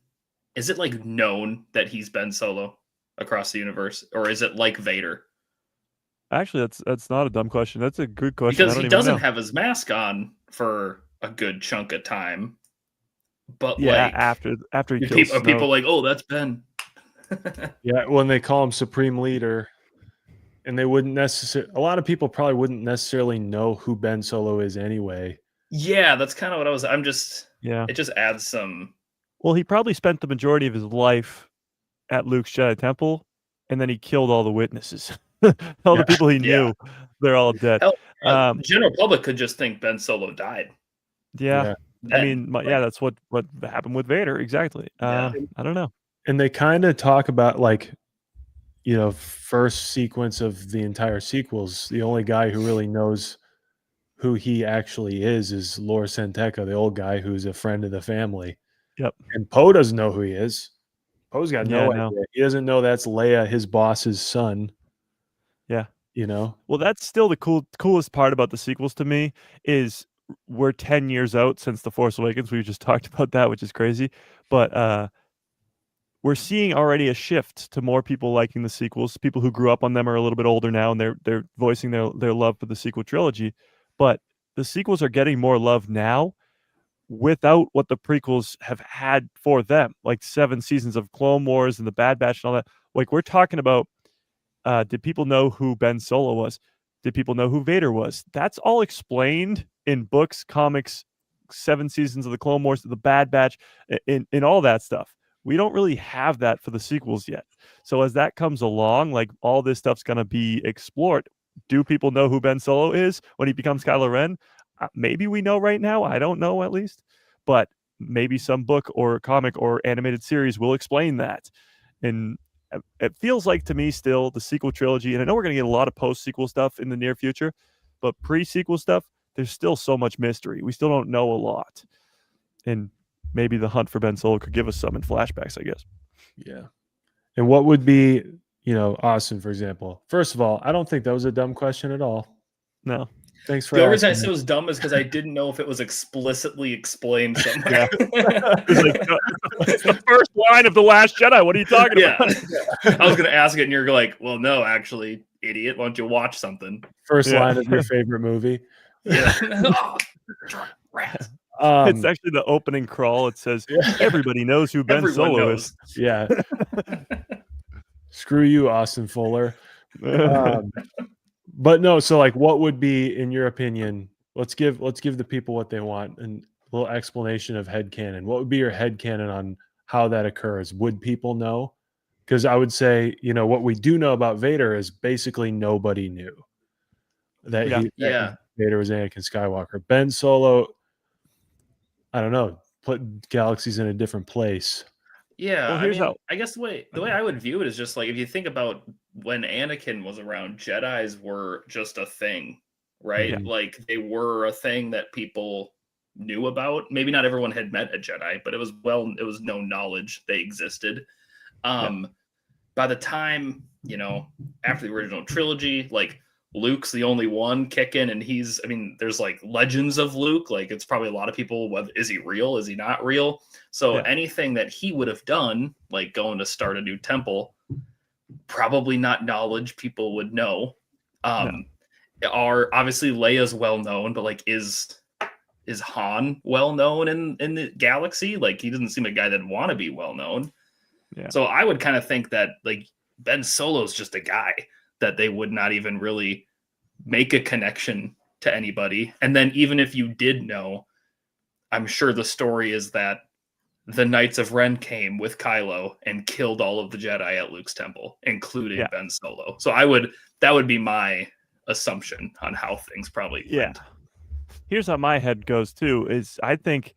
is it like known that he's Ben Solo across the universe, or is it like Vader? Actually, that's not a dumb question. That's a good question. Because he doesn't have his mask on for a good chunk of time. But like after he kills people, people like, oh, that's Ben. Yeah, when they call him Supreme Leader, and they wouldn't necessarily. A lot of people probably wouldn't necessarily know who Ben Solo is anyway. Yeah, that's kind of what I was. I'm just. Yeah. It just adds some. Well, he probably spent the majority of his life at Luke's Jedi Temple, and then he killed all the witnesses. All the people he knew, they're all dead. Hell, the general public could just think Ben Solo died. Yeah. I mean, that's what happened with Vader. Exactly. I don't know. And they kind of talk about, like, you know, first sequence of the entire sequels, the only guy who really knows who he actually is Lor Santeca, the old guy who's a friend of the family. Yep. And Poe doesn't know who he is. Poe's got no no. idea. He doesn't know that's Leia, his boss's son. Yeah. You know? Well, that's still the coolest part about the sequels to me is we're 10 years out since The Force Awakens. We just talked about that, which is crazy. But we're seeing already a shift to more people liking the sequels. People who grew up on them are a little bit older now, and they're voicing their love for the sequel trilogy. But the sequels are getting more love now without what the prequels have had for them, like 7 seasons of Clone Wars and the Bad Batch and all that. Like, we're talking about, did people know who Ben Solo was? Did people know who Vader was? That's all explained in books, comics, 7 seasons of the Clone Wars, the Bad Batch, in all that stuff. We don't really have that for the sequels yet. So as that comes along, like, all this stuff's going to be explored. Do people know who Ben Solo is when he becomes Kylo Ren? Maybe we know right now. I don't know, at least. But maybe some book or comic or animated series will explain that. And it feels like, to me, still, the sequel trilogy, and I know we're going to get a lot of post-sequel stuff in the near future, but pre-sequel stuff, there's still so much mystery. We still don't know a lot. And maybe the hunt for Ben Solo could give us some in flashbacks, I guess. Yeah. And what would be, you know, Austin, for example? First of all, I don't think that was a dumb question at all. No. Thanks for the only reason I asking said me. it was dumb is because I didn't know if it was explicitly explained somewhere. It's the first line of The Last Jedi. What are you talking about? I was going to ask it, and you're like, well, no, actually, idiot. Why don't you watch something? First line of your favorite movie. Yeah. Oh, rats. It's actually the opening crawl. It says, everybody knows who Ben Solo is. Yeah. Screw you, Austin Fuller. But no, so, like, what would be, in your opinion, let's give the people what they want and a little explanation of headcanon. What would be your headcanon on how that occurs? Would people know? Because I would say, what we do know about Vader is basically nobody knew that Yeah. Vader was Anakin Skywalker. Ben Solo, I don't know, put galaxies in a different place. Yeah, Well, I here's mean, how- I guess the way I would view it is just like if you think about when Anakin was around, Jedis were just a thing, right? Mhm. Like they were a thing that people knew about. Maybe not everyone had met a Jedi, but it was known knowledge they existed. By the time, after the original trilogy, like Luke's the only one kicking, and there's like legends of Luke. Like it's probably a lot of people, whether is he real? Is he not real? So anything that he would have done, like going to start a new temple, probably not knowledge people would know. Are obviously Leia's well known, but like is Han well known in the galaxy? Like he doesn't seem a guy that'd want to be well known. Yeah. So I would kind of think that like Ben Solo's just a guy that they would not even really make a connection to anybody. And then even if you did know, I'm sure the story is that the Knights of Ren came with Kylo and killed all of the Jedi at Luke's temple, including Ben Solo. So that would be my assumption on how things probably went. Here's how my head goes too, is I think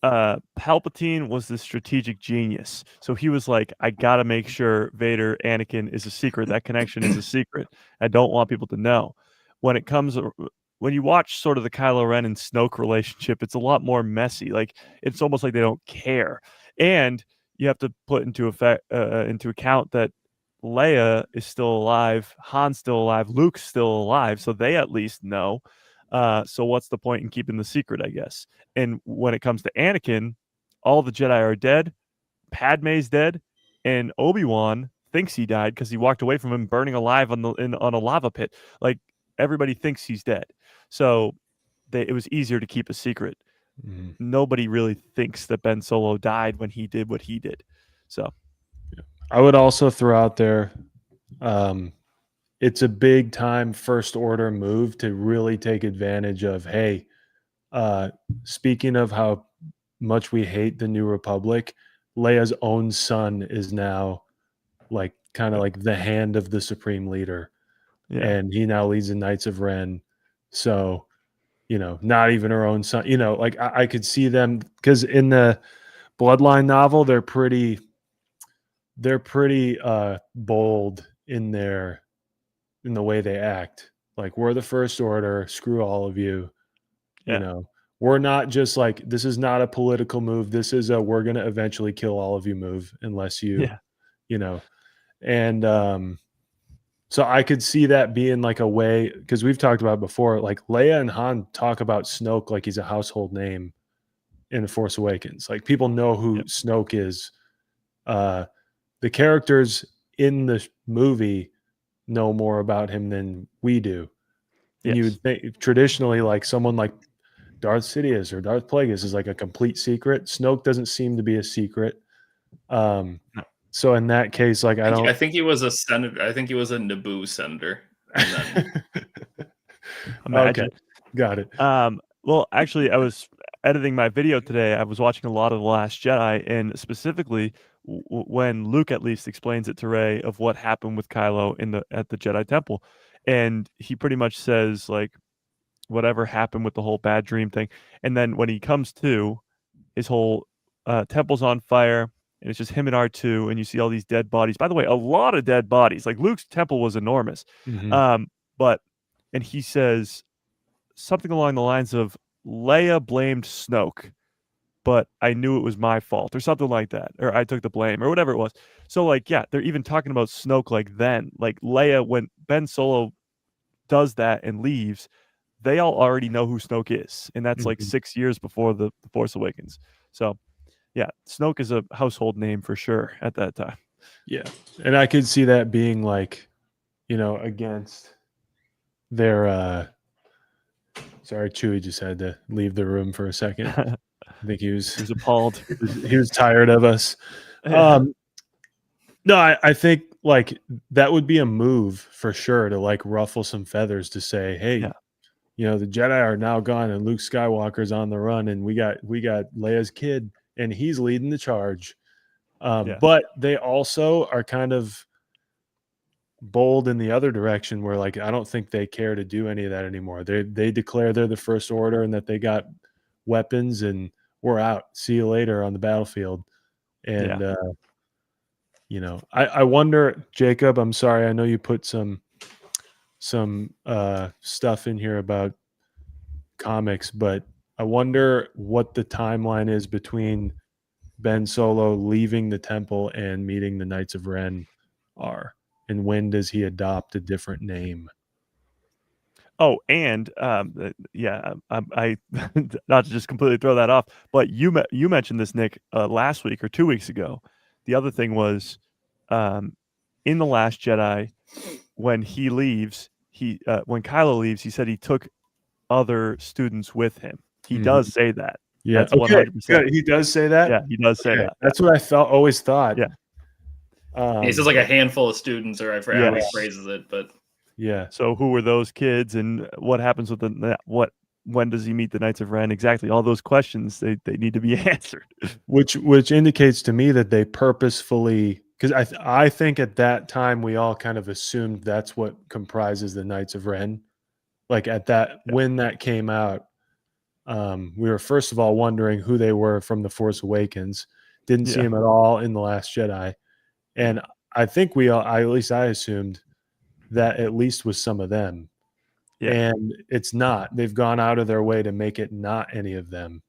Palpatine was the strategic genius. So he was like, I got to make sure Vader, Anakin is a secret. That connection is a secret. I don't want people to know. When you watch sort of the Kylo Ren and Snoke relationship, it's a lot more messy. Like it's almost like they don't care. And you have to put into account that Leia is still alive, Han's still alive, Luke's still alive, so they at least know. So what's the point in keeping the secret, I guess? And when it comes to Anakin, all the Jedi are dead, Padme's dead, and Obi-Wan thinks he died because he walked away from him burning alive on a lava pit. Like everybody thinks he's dead. So it was easier to keep a secret. Nobody really thinks that Ben Solo died when he did what he did. So I would also throw out there, it's a big time first order move to really take advantage of, hey, speaking of how much we hate the New Republic, Leia's own son is now like kind of like the hand of the supreme leader. And he now leads the Knights of Ren. So, not even her own son, like I could see them, because in the Bloodline novel, they're pretty bold in the way they act. Like, we're the first order, screw all of you. We're not just like, this is not a political move. This is we're going to eventually kill all of you move unless you, and so I could see that being like a way, because we've talked about before, like Leia and Han talk about Snoke like he's a household name in The Force Awakens. Like people know who Snoke is. The characters in the movie know more about him than we do. And you would think traditionally, like someone like Darth Sidious or Darth Plagueis is like a complete secret. Snoke doesn't seem to be a secret. So in that case, like I think he was a senator. I think he was a Naboo senator. And then... Imagine. Okay, got it. Well, actually, I was editing my video today. I was watching a lot of The Last Jedi, and specifically when Luke at least explains it to Rey of what happened with Kylo at the Jedi Temple, and he pretty much says like whatever happened with the whole bad dream thing, and then when he comes to, his whole temple's on fire. And it's just him and R2, and you see all these dead bodies. By the way, a lot of dead bodies. Like Luke's temple was enormous. And he says something along the lines of, Leia blamed Snoke, but I knew it was my fault, or something like that. Or I took the blame, or whatever it was. So like, they're even talking about Snoke like then. Like Leia, when Ben Solo does that and leaves, they all already know who Snoke is. And that's like 6 years before the Force Awakens. So yeah, Snoke is a household name for sure at that time. Yeah. And I could see that being like, against their sorry, Chewie just had to leave the room for a second. I think he was appalled. He was tired of us. No, I think like that would be a move for sure to like ruffle some feathers to say, hey, the Jedi are now gone and Luke Skywalker's on the run, and we got Leia's kid and he's leading the charge. But they also are kind of bold in the other direction where, like, I don't think they care to do any of that anymore. They declare they're the First Order and that they got weapons and we're out. See you later on the battlefield. And I wonder, Jacob, I'm sorry, I know you put some stuff in here about comics, but I wonder what the timeline is between Ben Solo leaving the temple and meeting the Knights of Ren are, and when does he adopt a different name? Oh, and I not to just completely throw that off, but you mentioned this, Nick, last week or 2 weeks ago. The other thing was, in The Last Jedi, when he leaves, when Kylo leaves, he said he took other students with him. He does say that. Yeah, that's 100%. He does say that. Yeah, he does say that. That's what I always thought. Yeah. He says like a handful of students, or I forget how he phrases it, but yeah. So who were those kids, and what happens with when does he meet the Knights of Ren? Exactly. All those questions, they need to be answered. Which indicates to me that they purposefully, because I think at that time we all kind of assumed that's what comprises the Knights of Ren. Like when that came out, we were first of all wondering who they were from The Force Awakens. Didn't see them at all in The Last Jedi. And I think at least I assumed that at least was some of them. Yeah. And it's not. They've gone out of their way to make it not any of them.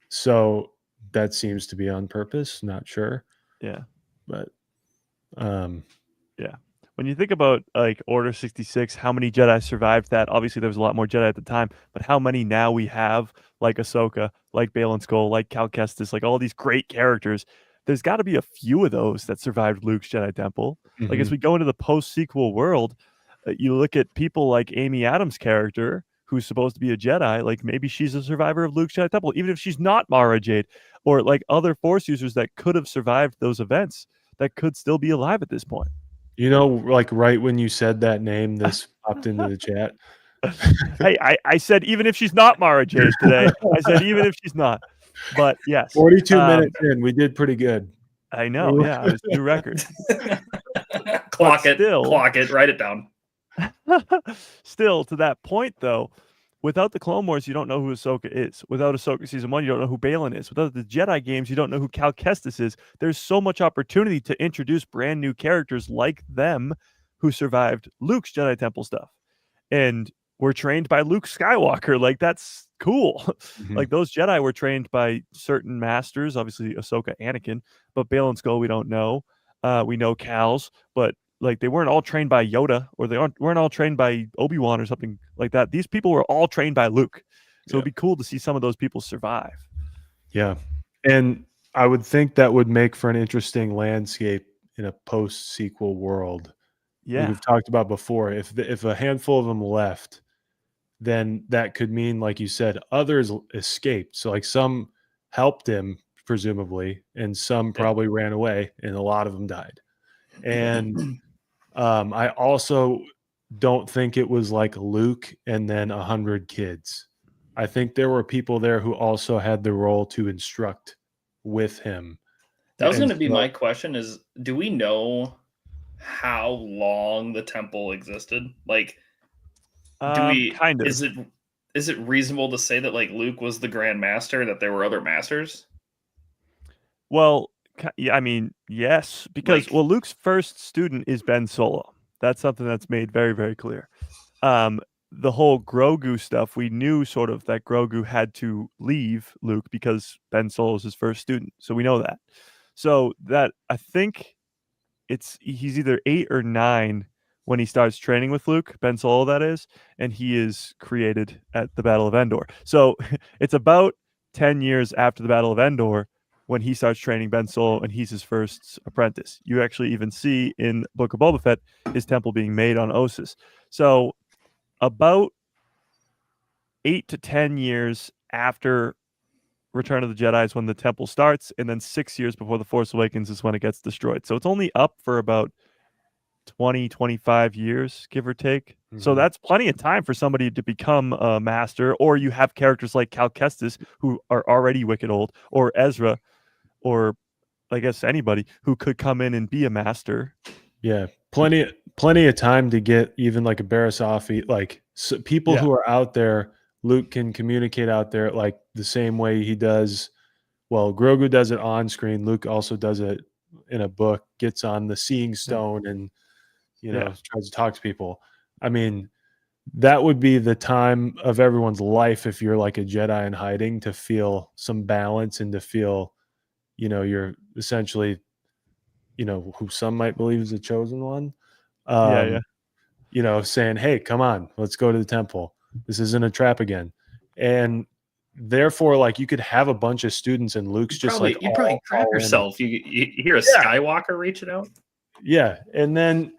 So that seems to be on purpose. Not sure. Yeah. But yeah. When you think about like Order 66, how many Jedi survived that? Obviously, there was a lot more Jedi at the time, but how many now we have, like Ahsoka, like Baylan Skoll, like Cal Kestis, like all these great characters. There's got to be a few of those that survived Luke's Jedi Temple. Like as we go into the post-sequel world, you look at people like Amy Adams' character, who's supposed to be a Jedi, like maybe she's a survivor of Luke's Jedi Temple, even if she's not Mara Jade, or like other Force users that could have survived those events that could still be alive at this point. Like right when you said that name, this popped into the chat. Hey, I said even if she's not Mara Jade today, I said even if she's not. But yes, 42 minutes in, we did pretty good. I know, yeah, it was a new record. Clock it, write it down. Still, to that point, though, without the Clone Wars, you don't know who Ahsoka is. Without Ahsoka Season 1, you don't know who Baylan is. Without the Jedi games, you don't know who Cal Kestis is. There's so much opportunity to introduce brand new characters like them who survived Luke's Jedi Temple stuff. And were trained by Luke Skywalker. Like, that's cool. Like, those Jedi were trained by certain masters, obviously Ahsoka, Anakin, but Baylan Skoll, we don't know. We know Cal's, but like they weren't all trained by Yoda, or they weren't all trained by Obi-Wan or something like that. These people were all trained by Luke. So it'd be cool to see some of those people survive. Yeah. And I would think that would make for an interesting landscape in a post-sequel world. Yeah. We've talked about before. If a handful of them left, then that could mean, like you said, others escaped. So like some helped him, presumably, and some probably ran away, and a lot of them died. And I also don't think it was like Luke and then 100 kids. I think there were people there who also had the role to instruct with him. That was going to be my question is, do we know how long the temple existed? Like, kind of. Is it reasonable to say that like Luke was the Grand Master, that there were other masters? Well, yeah, I mean, yes, because Luke's first student is Ben Solo. That's something that's made very, very clear. The whole Grogu stuff, we knew sort of that Grogu had to leave Luke because Ben Solo is his first student. So we know that. So that I think he's either 8 or 9 when he starts training with Luke, Ben Solo that is, and he is created at the Battle of Endor. So it's about 10 years after the Battle of Endor when he starts training Ben Solo, and he's his first apprentice. You actually even see in Book of Boba Fett his temple being made on Ossus. So about 8 to 10 years after Return of the Jedi is when the temple starts, and then 6 years before The Force Awakens is when it gets destroyed. So it's only up for about 20, 25 years, give or take. So Mhm. that's plenty of time for somebody to become a master, or you have characters like Cal Kestis who are already wicked old, or Ezra, or I guess anybody who could come in and be a master. Yeah, plenty of time to get even like a Barasafi, like people Yeah. who are out there. Luke can communicate out there like the same way he does. Well, Grogu does it on screen. Luke also does it in a book. Gets on the Seeing Stone and Yeah. tries to talk to people. I mean, that would be the time of everyone's life if you're like a Jedi in hiding, to feel some balance and to feel, you're essentially, who some might believe is the chosen one. Yeah. Saying, "Hey, come on, let's go to the temple. This isn't a trap again." And therefore, like, you could have a bunch of students and Luke's just like You'd probably crap all in. yourself. You hear a Yeah. Skywalker reaching out. Yeah, and then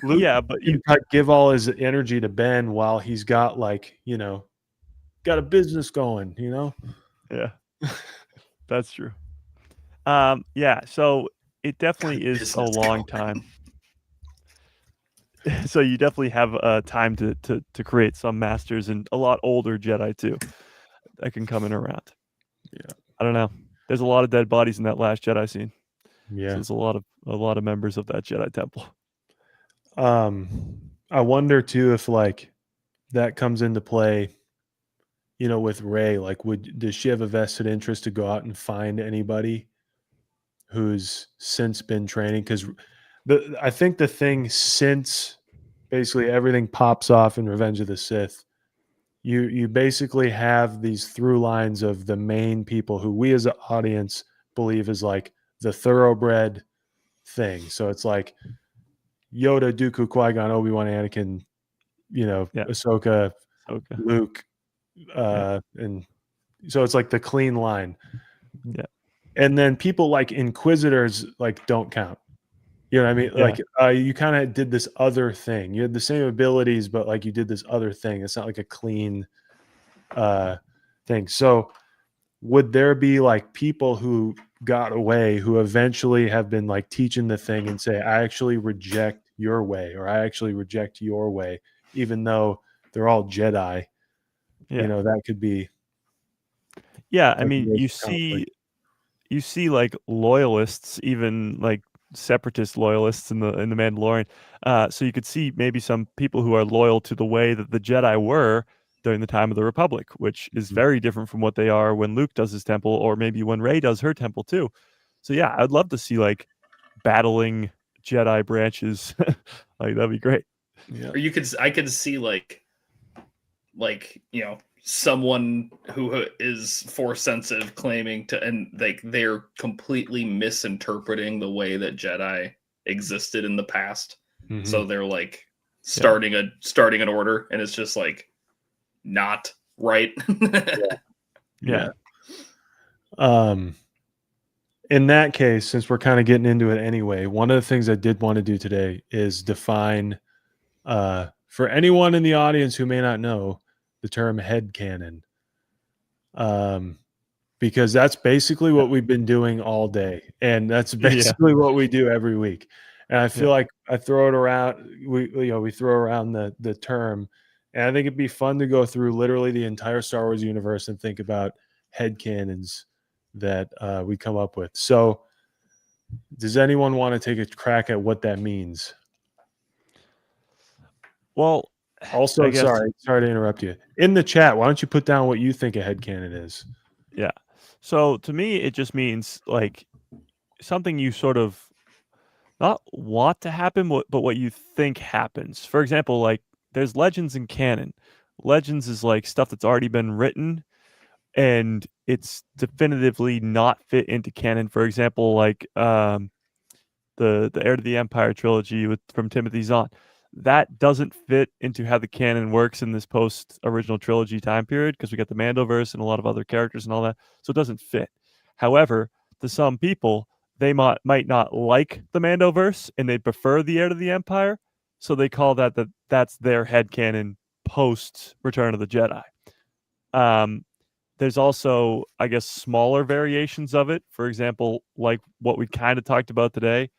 Luke Yeah, but can give all his energy to Ben while he's got like, got a business going, yeah, that's true. Yeah, so it definitely is a Business long going. time. So you definitely have time to create some masters, and a lot older Jedi too that can come in around. Yeah. I don't know. There's a lot of dead bodies in that last Jedi scene. Yeah. So there's a lot of members of that Jedi temple. I wonder too if like that comes into play, with Rey. Like, does she have a vested interest to go out and find anybody who's since been training? Because I think the thing, since basically everything pops off in Revenge of the Sith, you basically have these through lines of the main people who we as an audience believe is like the thoroughbred thing. So it's like Yoda, Dooku, Qui-Gon, Obi-Wan, Anakin, Yeah. Ahsoka, Okay. Luke, and so it's like the clean line. Yeah. And then people like Inquisitors like don't count. You know what I mean? Yeah. Like you kind of did this other thing. You had the same abilities, but like you did this other thing. It's not like a clean thing. So would there be like people who got away who eventually have been like teaching the thing and say, I actually reject your way, or I actually reject your way, even though they're all Jedi? Yeah. That could be. Yeah, I like, mean, raise you conflict. see like loyalists, even like separatist loyalists in the Mandalorian. So you could see maybe some people who are loyal to the way that the Jedi were during the time of the Republic, which is very different from what they are when Luke does his temple, or maybe when Rey does her temple too. So yeah, I'd love to see like battling Jedi branches. Like that'd be great. Yeah. Or I could see like someone who is force sensitive claiming to, and like they're completely misinterpreting the way that Jedi existed in the past. Mhm. So they're like starting an order, and it's just like not right. Yeah. In that case, since we're kind of getting into it anyway, one of the things I did want to do today is define, for anyone in the audience who may not know, the term headcanon. Because that's basically what we've been doing all day, and that's basically what we do every week. And I feel like I throw it around. We throw around the term, and I think it'd be fun to go through literally the entire Star Wars universe and think about headcanons that we come up with. So, does anyone want to take a crack at what that means? Well, Also, I guess, sorry to interrupt you. In the chat, why don't you put down what you think a headcanon is? Yeah. So to me, it just means like something you sort of not want to happen, but what you think happens. For example, like there's legends in canon. Legends is like stuff that's already been written and it's definitively not fit into canon. For example, like the Heir to the Empire trilogy from Timothy Zahn. That doesn't fit into how the canon works in this post original trilogy time period because we got the Mandoverse and a lot of other characters and all that. So it doesn't fit. However, to some people, they might not like the Mandoverse and they prefer the Heir to the Empire. So they call that's their headcanon post Return of the Jedi. There's also, I guess, smaller variations of it. For example, like what we kind of talked about today,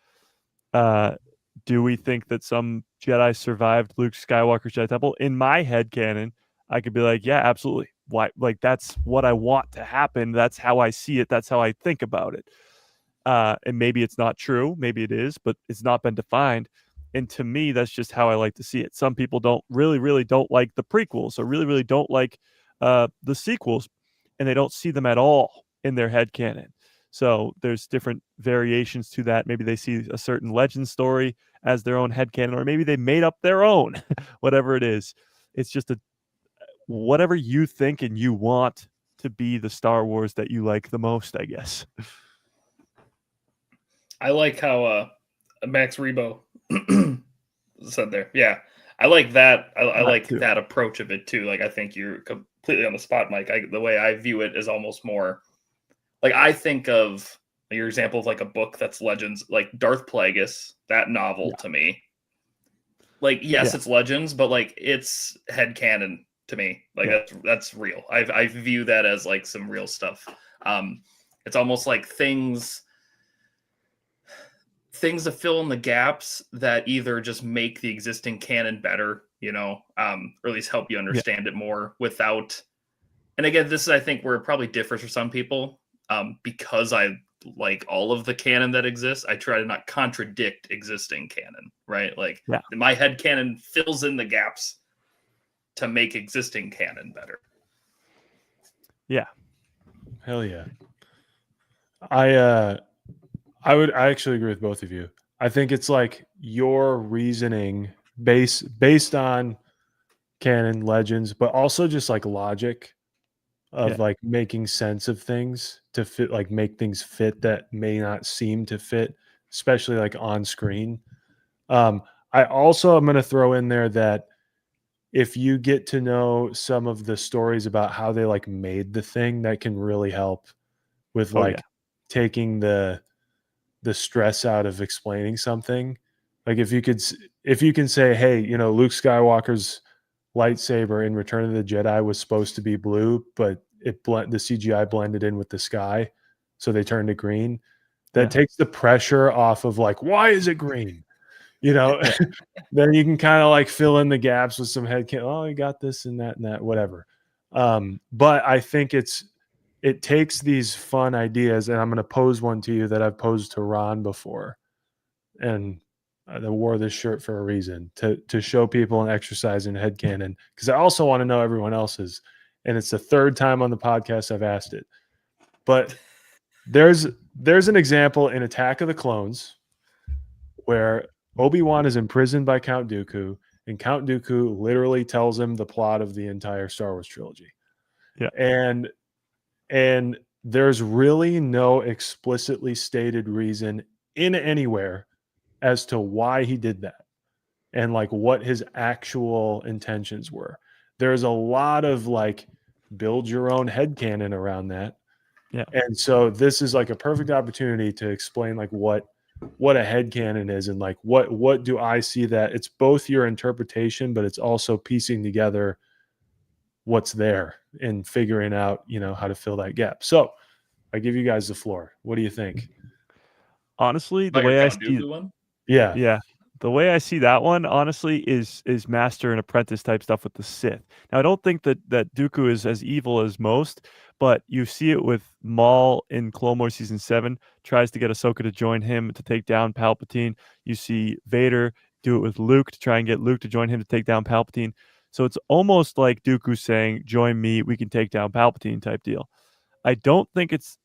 do we think that some Jedi survived Luke Skywalker's Jedi Temple? In my head canon, I could be like, yeah, absolutely. Why? Like, that's what I want to happen. That's how I see it. That's how I think about it. And maybe it's not true. Maybe it is, but it's not been defined. And to me, that's just how I like to see it. Some people don't really don't like the prequels, or really don't like the sequels, and they don't see them at all in their head canon. So there's different variations to that. Maybe they see a certain legend story as their own headcanon, or maybe they made up their own, whatever it is. It's just whatever you think and you want to be the Star Wars that you like the most, I guess. I like how Max Rebo said there. Yeah, I like that. I like too. that approach of it too. Like, I think you're completely on the spot, Mike. The way I view it is almost more like, I think of your example of like a book that's Legends, like Darth Plagueis, that novel to me. Like, yes, it's Legends, but like, it's headcanon to me. Like, that's real. I view that as like some real stuff. It's almost like things to fill in the gaps that either just make the existing canon better, or at least help you understand it more without. And again, this is, I think, where it probably differs for some people, because I like all of the canon that exists. I try to not contradict existing canon, right? Like, my head canon fills in the gaps to make existing canon better. Yeah. Hell yeah. I actually agree with both of you. I think it's like your reasoning based on canon, legends, but also just like logic of like making sense of things to fit, like make things fit that may not seem to fit, especially like on screen. I also am going to throw in there that if you get to know some of the stories about how they like made the thing, that can really help with taking the stress out of explaining something. Like, if you can say, hey, Luke Skywalker's lightsaber in Return of the Jedi was supposed to be blue, but the CGI blended in with the sky, so they turned it green. That takes the pressure off of like, why is it green? Then you can kind of like fill in the gaps with some headcanon. Oh, you got this and that, whatever. But I think it takes these fun ideas, and I'm going to pose one to you that I've posed to Ron before, and I wore this shirt for a reason, to show people an exercise in headcanon, because I also want to know everyone else's, and it's the third time on the podcast I've asked it. But there's an example in Attack of the Clones where Obi-Wan is imprisoned by Count Dooku, and Count Dooku literally tells him the plot of the entire Star Wars trilogy. Yeah. And there's really no explicitly stated reason in anywhere as to why he did that and like what his actual intentions were. There's a lot of like build your own headcanon around that. Yeah. And so this is like a perfect opportunity to explain like what a headcanon is, and like what do I see that it's both your interpretation, but it's also piecing together what's there and figuring out, how to fill that gap. So I give you guys the floor. What do you think? Honestly, the way I see one? Yeah. The way I see that one, honestly, is master and apprentice type stuff with the Sith. Now, I don't think that Dooku is as evil as most, but you see it with Maul in Clone Wars Season 7, tries to get Ahsoka to join him to take down Palpatine. You see Vader do it with Luke to try and get Luke to join him to take down Palpatine. So it's almost like Dooku saying, join me, we can take down Palpatine type deal. I don't think it's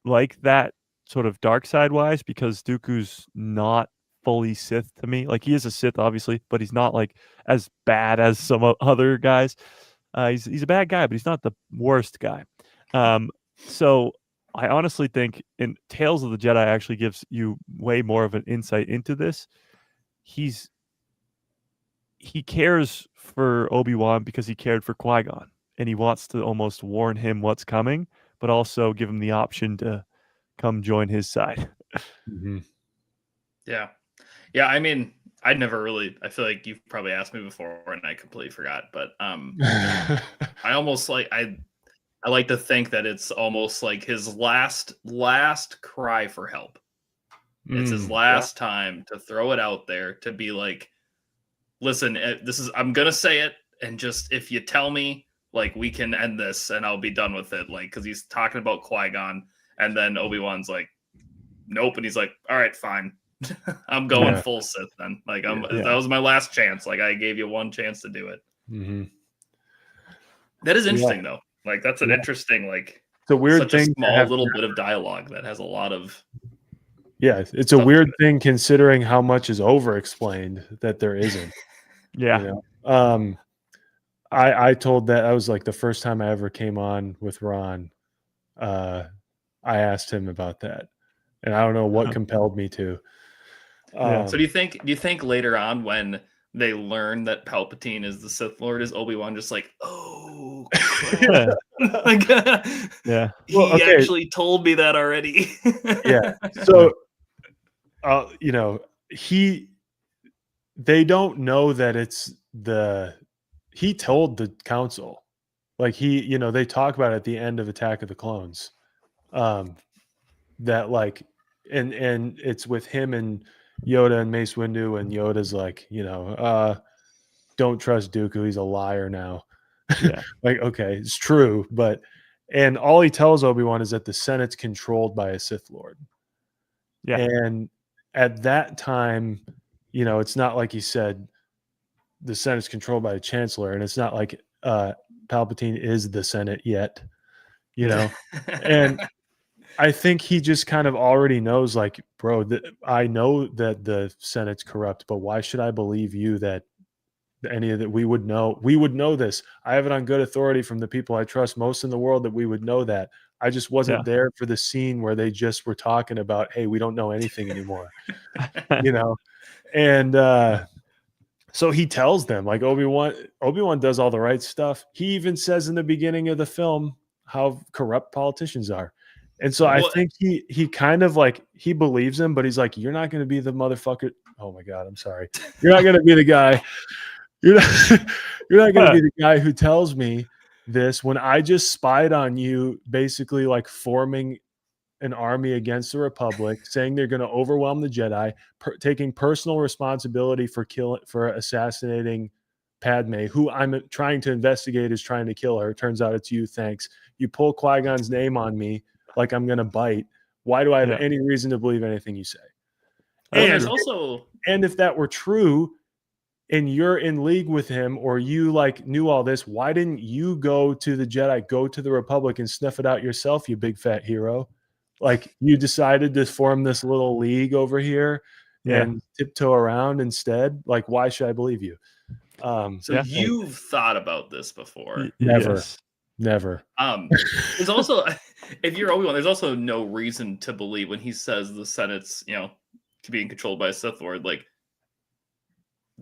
like that sort of dark side wise, because Dooku's not fully Sith to me. Like, he is a Sith, obviously, but he's not like as bad as some other guys. He's a bad guy, but he's not the worst guy. So I honestly think in Tales of the Jedi actually gives you way more of an insight into this. He cares for Obi-Wan because he cared for Qui-Gon, and he wants to almost warn him what's coming, but also give him the option to come join his side. Mm-hmm. Yeah. I mean, I feel like you've probably asked me before and I completely forgot, but I almost like, I like to think that it's almost like his last cry for help. It's his last time to throw it out there, to be like, listen, I'm gonna say it, and just if you tell me, like, we can end this and I'll be done with it. Like, because he's talking about Qui-Gon, and then Obi-Wan's like, nope, and he's like, all right, fine. I'm going full Sith then. Like, that was my last chance. Like, I gave you one chance to do it. Mm-hmm. That is interesting though. Like, that's an interesting, like, it's a weird thing, a small little bit of dialogue that has a lot of. Yeah, it's a weird thing considering how much is over-explained that there isn't. Yeah. You know? I told that was like the first time I ever came on with Ron. I asked him about that, and I don't know what compelled me to. So do you think later on, when they learn that Palpatine is the Sith Lord, is Obi-Wan just like, oh crap. Like, yeah, he actually told me that already. Yeah, so you know, they don't know that it's he told the council, like, they talk about it at the end of Attack of the Clones, that, like, and it's with him and Yoda and Mace Windu, and Yoda's like, don't trust Dooku, he's a liar now. Yeah. Like, okay, it's true, and all he tells Obi-Wan is that the Senate's controlled by a Sith Lord. Yeah. And at that time, it's not like he said the Senate's controlled by a chancellor, and it's not like Palpatine is the Senate yet, and I think he just kind of already knows, like, bro, I know that the Senate's corrupt, but why should I believe you that any of that we would know this? I have it on good authority from the people I trust most in the world that we would know that. I just wasn't there for the scene where they just were talking about, hey, we don't know anything anymore, and so he tells them, like, Obi-Wan does all the right stuff. He even says in the beginning of the film how corrupt politicians are. And so I think he kind of, like, he believes him, but he's like, you're not going to be the motherfucker. Oh my God, I'm sorry. You're not going to be the guy. You're not going to be the guy who tells me this when I just spied on you, basically, like, forming an army against the Republic, saying they're going to overwhelm the Jedi, taking personal responsibility for assassinating Padme, who I'm trying to investigate is trying to kill her. Turns out it's you. Thanks. You pull Qui-Gon's name on me like I'm going to bite. Why do I have any reason to believe anything you say? And there's also, and if that were true, and you're in league with him, or you, like, knew all this, why didn't you go to the Jedi, go to the Republic, and snuff it out yourself, you big fat hero? Like, you decided to form this little league over here and tiptoe around instead. Like, why should I believe you? So you've thought about this before? Never. There's also, if you're Obi-Wan, there's also no reason to believe when he says the Senate's, being controlled by a Sith Lord. Like,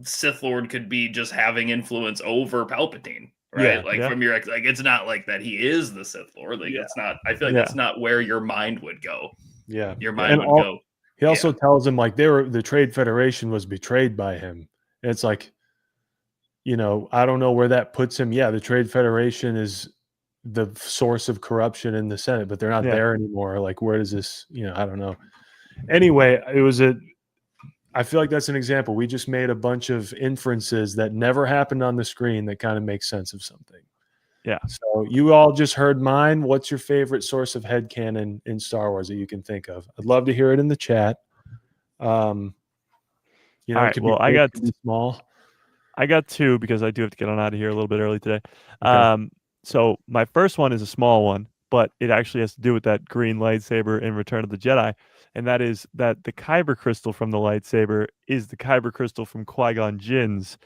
Sith Lord could be just having influence over Palpatine, right? From your, like, it's not like that he is the Sith Lord. Like, it's not. I feel like that's not where your mind would go. Yeah, your mind would go. He also tells him, like, the Trade Federation was betrayed by him. And it's like, I don't know where that puts him. Yeah, the Trade Federation is the source of corruption in the Senate, but they're not there anymore. Like, where does this? I don't know. Anyway, I feel like that's an example. We just made a bunch of inferences that never happened on the screen that kind of make sense of something. Yeah. So you all just heard mine. What's your favorite source of headcanon in Star Wars that you can think of? I'd love to hear it in the chat. All right. Well, I got two because I do have to get on out of here a little bit early today. Okay. So my first one is a small one, but it actually has to do with that green lightsaber in Return of the Jedi. And that is that the Kyber crystal from the lightsaber is the Kyber crystal from Qui-Gon Jinn's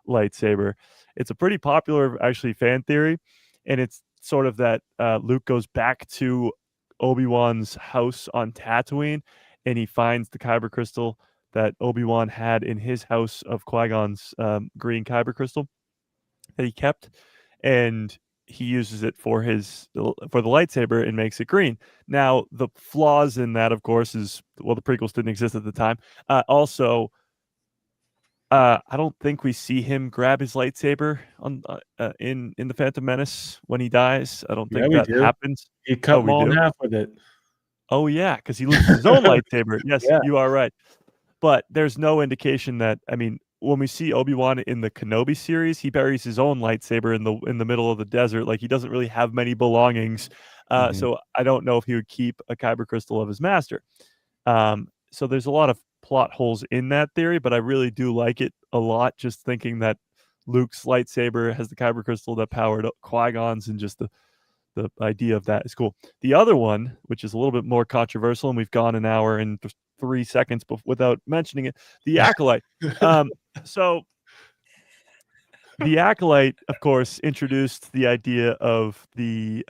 lightsaber. It's a pretty popular, actually, fan theory. And it's sort of that Luke goes back to Obi-Wan's house on Tatooine, and he finds the Kyber crystal that Obi-Wan had in his house of Qui-Gon's green Kyber crystal that he kept. And he uses it for the lightsaber and makes it green. Now, the flaws in that, of course, is, well, the prequels didn't exist at the time. Also, I don't think we see him grab his lightsaber on in the Phantom Menace when he dies. I don't think that happens. He cut him all in half with it. Oh yeah, because he loses his own lightsaber. Yes, Yeah. you are right. But there's no indication that, I mean, when we see Obi-Wan in the Kenobi series, he buries his own lightsaber in the middle of the desert. Like, he doesn't really have many belongings. Mhm. So I don't know if he would keep a kyber crystal of his master. So there's a lot of plot holes in that theory, but I really do like it a lot. Just thinking that Luke's lightsaber has the kyber crystal that powered Qui-Gon's, and just the idea of that is cool. The other one, which is a little bit more controversial, and we've gone an hour and 3 seconds without mentioning it, the Acolyte. So the Acolyte, of course, introduced the idea of the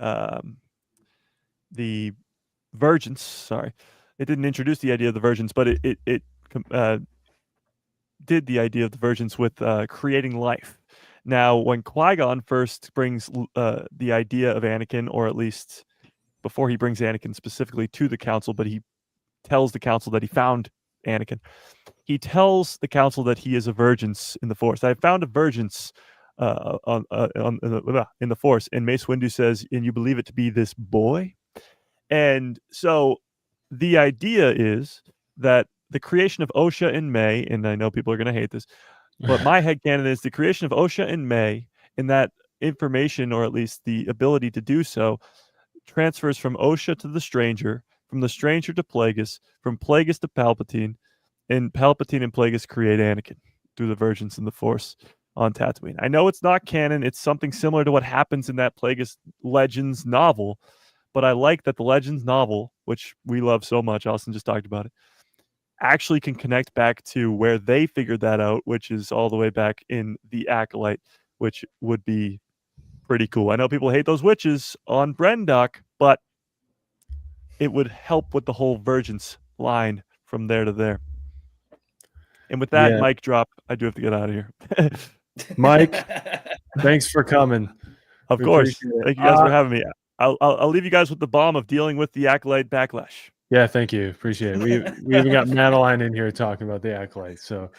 Virgins. Sorry, it didn't introduce the idea of the Virgins, but it did the idea of the Virgins with creating life. Now, when Qui-Gon first brings the idea of Anakin, or at least before he brings Anakin specifically to the council, but he tells the council that he found Anakin. He tells the council that he is a virgins in the Force. I found a virgins in the Force, and Mace Windu says, "And you believe it to be this boy?" And so the idea is that the creation of Osha and May, and I know people are going to hate this, but my headcanon is the creation of Osha and May, and that information, or at least the ability to do so, transfers from Osha to the Stranger, from the Stranger to Plagueis, from Plagueis to Palpatine, and Palpatine and Plagueis create Anakin through the Virgins in the Force on Tatooine. I know it's not canon. It's something similar to what happens in that Plagueis Legends novel, but I like that the Legends novel, which we love so much, Austin just talked about it, actually can connect back to where they figured that out, which is all the way back in The Acolyte, which would be pretty cool. I know people hate those witches on Brendock, but it would help with the whole Virgins line from there to there. And with that Yeah. mic drop, I do have to get out of here. Mike, thanks for coming. Of We course. appreciate it. Thank you guys for having me. I'll leave you guys with the bomb of dealing with the Acolyte backlash. Yeah, thank you. Appreciate it. We even got Madeline in here talking about the Acolyte. So,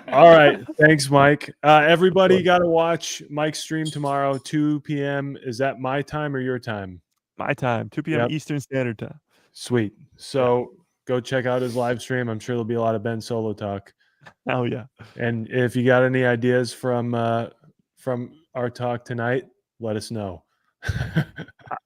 all right. Thanks, Mike. Everybody got to watch Mike's stream tomorrow, 2 p.m. Is that my time or your time? My time, 2 p.m. Yep. Eastern Standard Time. Sweet. So go check out his live stream. I'm sure there'll be a lot of Ben Solo talk. Oh yeah. And if you got any ideas from our talk tonight, let us know.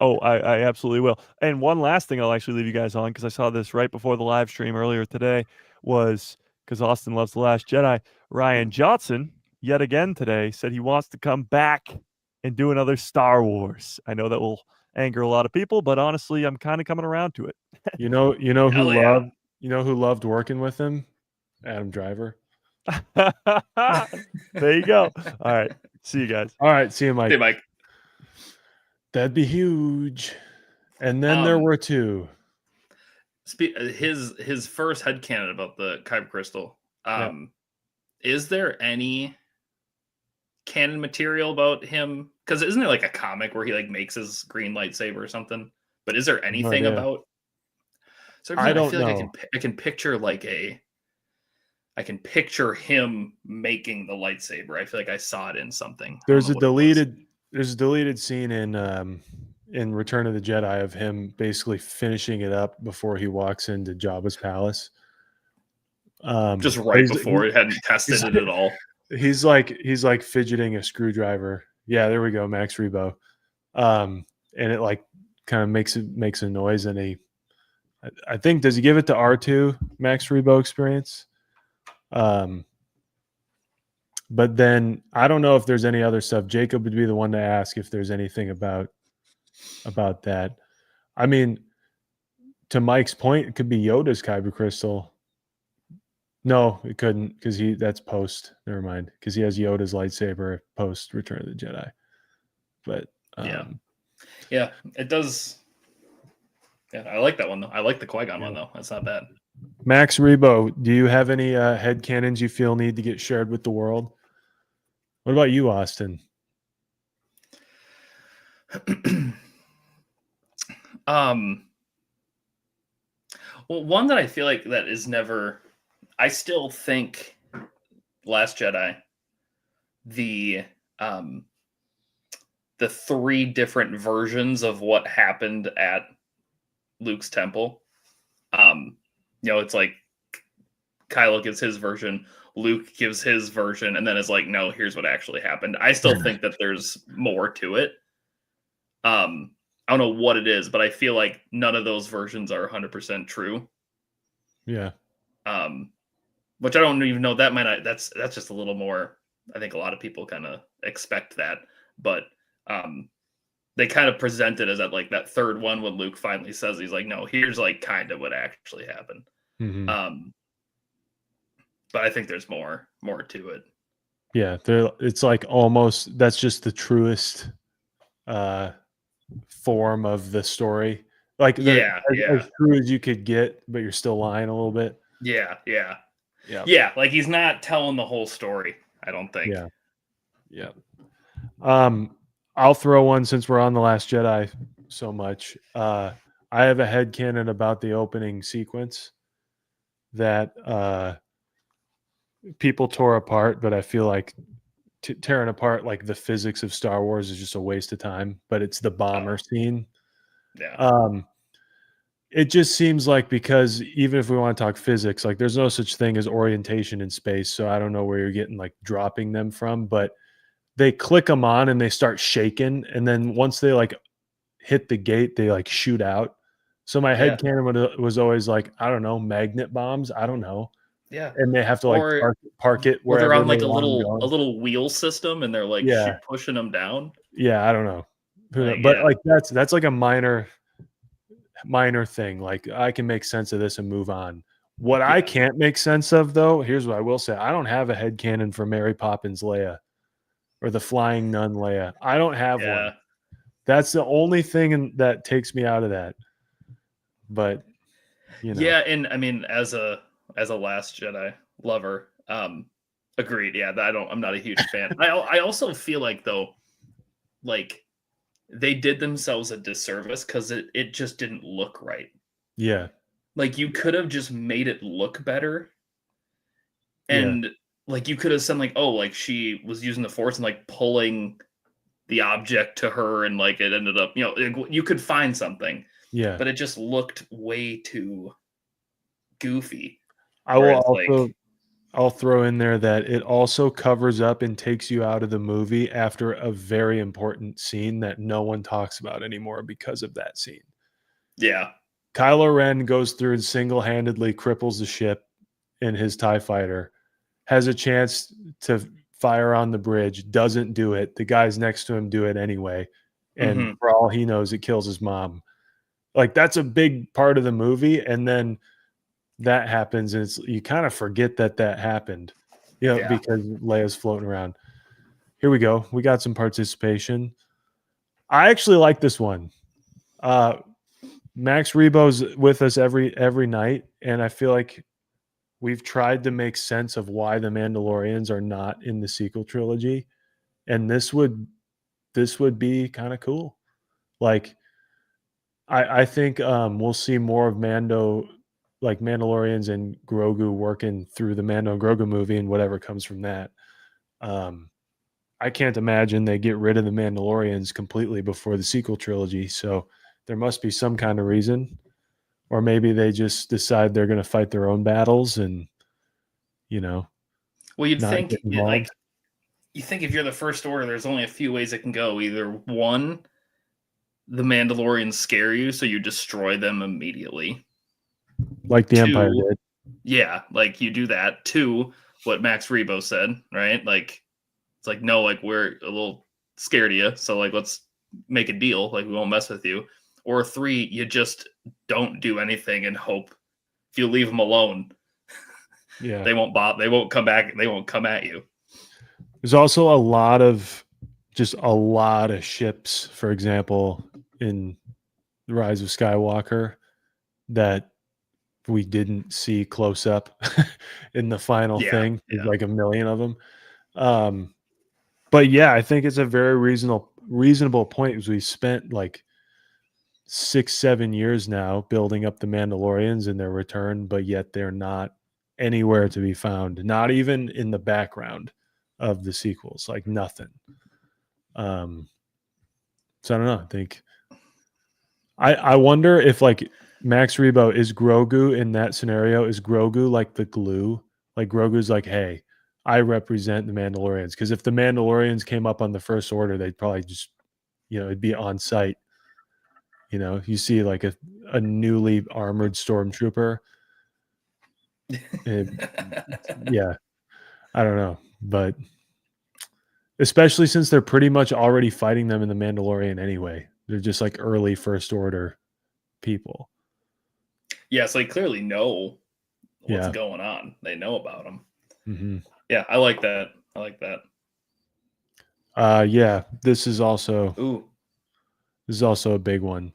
Oh, I absolutely will. And one last thing I'll actually leave you guys on, because I saw this right before the live stream earlier today, was because Austin loves The Last Jedi. Ryan Johnson, yet again today, said he wants to come back and do another Star Wars. I know that will anger a lot of people, but honestly, I'm kind of coming around to it. You know who Hell yeah. loved working with him? Adam Driver. There you go. All right. See you guys. All right. See you, Mike. Hey, Mike. That'd be huge. And then there were two. His first headcanon about the kyber crystal. Is there any canon material about him? Because isn't there like a comic where he like makes his green lightsaber or something? But is there anything about? So I don't feel know. like I can picture I can picture him making the lightsaber. I feel like I saw it in something. There's a deleted scene in Return of the Jedi of him basically finishing it up before he walks into Jabba's palace. Just right before it hadn't tested it at all. He's like fidgeting a screwdriver. Yeah, there we go, Max Rebo. And it like kind of makes a noise, and I think, does he give it to R2, Max Rebo experience? But then I don't know if there's any other stuff. Jacob would be the one to ask if there's anything about that. I mean, to Mike's point, it could be Yoda's kyber crystal. No, it couldn't, because that's post. Never mind, because he has Yoda's lightsaber post Return of the Jedi. But yeah, it does. Yeah, I like that one though. I like the Qui-Gon one though. That's not bad. Max Rebo, do you have any headcanons you feel need to get shared with the world? What about you, Austin? Well, one that I feel like that is never. I still think Last Jedi, the 3 different versions of what happened at Luke's temple. It's like Kylo gives his version, Luke gives his version, and then it's like, no, here's what actually happened. I still think that there's more to it. I don't know what it is, but I feel like none of those versions are 100% true. Yeah. Which I don't even know. That might not. That's just a little more. I think a lot of people kind of expect that, but they kind of present it as that third one when Luke finally says, he's like, no, here's like kind of what actually happened. Mm-hmm. But I think there's more to it. Yeah, it's like almost that's just the truest form of the story. Like as true as you could get, but you're still lying a little bit. Yeah. Like he's not telling the whole story, I don't think. Yeah. I'll throw one since we're on The Last Jedi so much. I have a headcanon about the opening sequence that people tore apart, but I feel like tearing apart like the physics of Star Wars is just a waste of time. But it's the bomber scene. Yeah. It just seems like, because even if we want to talk physics, like there's no such thing as orientation in space. So I don't know where you're getting like dropping them from, but they click them on and they start shaking. And then once they like hit the gate, they like shoot out. So my headcanon was always like, I don't know, magnet bombs. I don't know. Yeah. And they have to like park it wherever they're on like they a want little wheel system and they're like pushing them down. Yeah, I don't know. Like, but like that's like a minor thing. Like I can make sense of this and move on. What I can't make sense of, though, here's what I will say. I don't have a headcanon for Mary Poppins Leia or the flying nun Leia. I don't have one. That's the only thing that takes me out of that. But Yeah, and I mean, as a Last Jedi lover, agreed. Yeah, I'm not a huge fan. I also feel like, though, like they did themselves a disservice because it just didn't look right. Yeah. Like you could have just made it look better. And like you could have said like, oh, like she was using the Force and like pulling the object to her and like it ended up, you could find something. Yeah. But it just looked way too goofy. I'll throw in there that it also covers up and takes you out of the movie after a very important scene that no one talks about anymore because of that scene. Yeah. Kylo Ren goes through and single-handedly cripples the ship in his TIE fighter, has a chance to fire on the bridge, doesn't do it. The guys next to him do it anyway. And for all he knows, it kills his mom. Like that's a big part of the movie. And then that happens, and you kind of forget that happened, because Leia's floating around. Here we go. We got some participation. I actually like this one. Max Rebo's with us every night, and I feel like we've tried to make sense of why the Mandalorians are not in the sequel trilogy, and this would be kind of cool. Like, I think we'll see more of Mandalorians and Grogu working through the Mando and Grogu movie and whatever comes from that. I can't imagine they get rid of the Mandalorians completely before the sequel trilogy. So there must be some kind of reason, or maybe they just decide they're going to fight their own battles and, well, you'd think if you're the First Order, there's only a few ways it can go. Either one, the Mandalorians scare you, so you destroy them immediately. Like the Empire did. Yeah, like you do that. 2, what Max Rebo said, right? Like, it's like, no, like we're a little scared of you, so like let's make a deal. Like we won't mess with you. Or 3, you just don't do anything and hope if you leave them alone, they won't come back. They won't come at you. There's also a lot of ships, for example, in the Rise of Skywalker that we didn't see close up in the final thing. There's like a million of them. But yeah, I think it's a very reasonable point, because we spent like 6-7 years now building up the Mandalorians and their return, but yet they're not anywhere to be found, not even in the background of the sequels, like nothing. So I don't know. I wonder if like Max Rebo, is Grogu in that scenario? Is Grogu like the glue? Like Grogu's like, hey, I represent the Mandalorians. Because if the Mandalorians came up on the First Order, they'd probably just, it'd be on site. You see like a newly armored stormtrooper. Yeah, I don't know, but especially since they're pretty much already fighting them in the Mandalorian anyway. They're just like early First Order people. Yeah, so they clearly know what's Yeah. going on. They know about them. Mm-hmm. Yeah, I like that. I like that. Yeah, this is also a big one.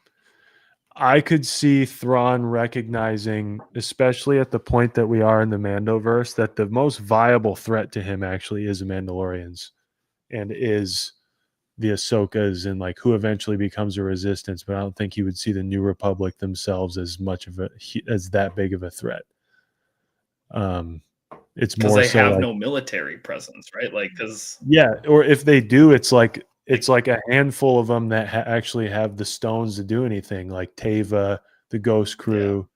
I could see Thrawn recognizing, especially at the point that we are in the Mandoverse, that the most viable threat to him actually is the Mandalorians and is the Ahsokas and like who eventually becomes a resistance. But I don't think he would see the New Republic themselves as much of as that big of a threat. It's because more they so have like, no military presence, right? Like, because or if they do, it's like a handful of them that actually have the stones to do anything, like Teva, the Ghost Crew,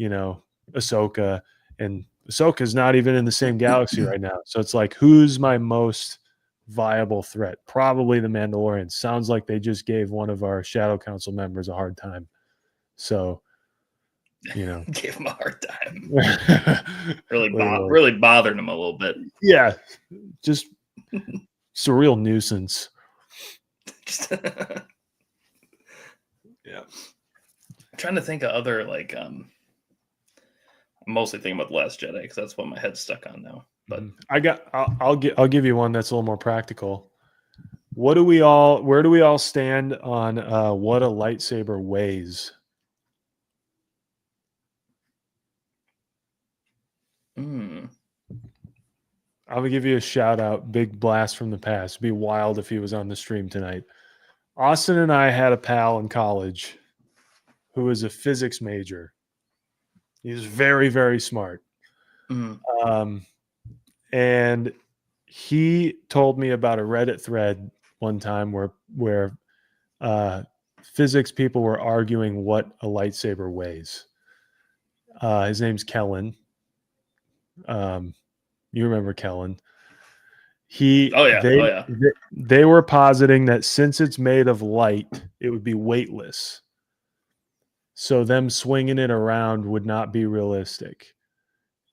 Ahsoka, and Ahsoka's not even in the same galaxy right now. So it's like, who's my most viable threat? Probably the Mandalorians. Sounds like they just gave one of our Shadow Council members a hard time. So, gave him a hard time. really, really bothered him a little bit. Yeah, just it's a real nuisance. Yeah. I'm trying to think of other like I'm mostly thinking about The Last Jedi because that's what my head's stuck on now. But I'll give you one that's a little more practical. Where do we all stand on what a lightsaber weighs? I'm gonna give you a shout out, big blast from the past. It'd be wild if he was on the stream tonight. Austin and I had a pal in college who was a physics major. He was very, very smart. And he told me about a Reddit thread one time where physics people were arguing what a lightsaber weighs. His name's Kellen. You remember Kellen? They were positing that since it's made of light, it would be weightless. So them swinging it around would not be realistic.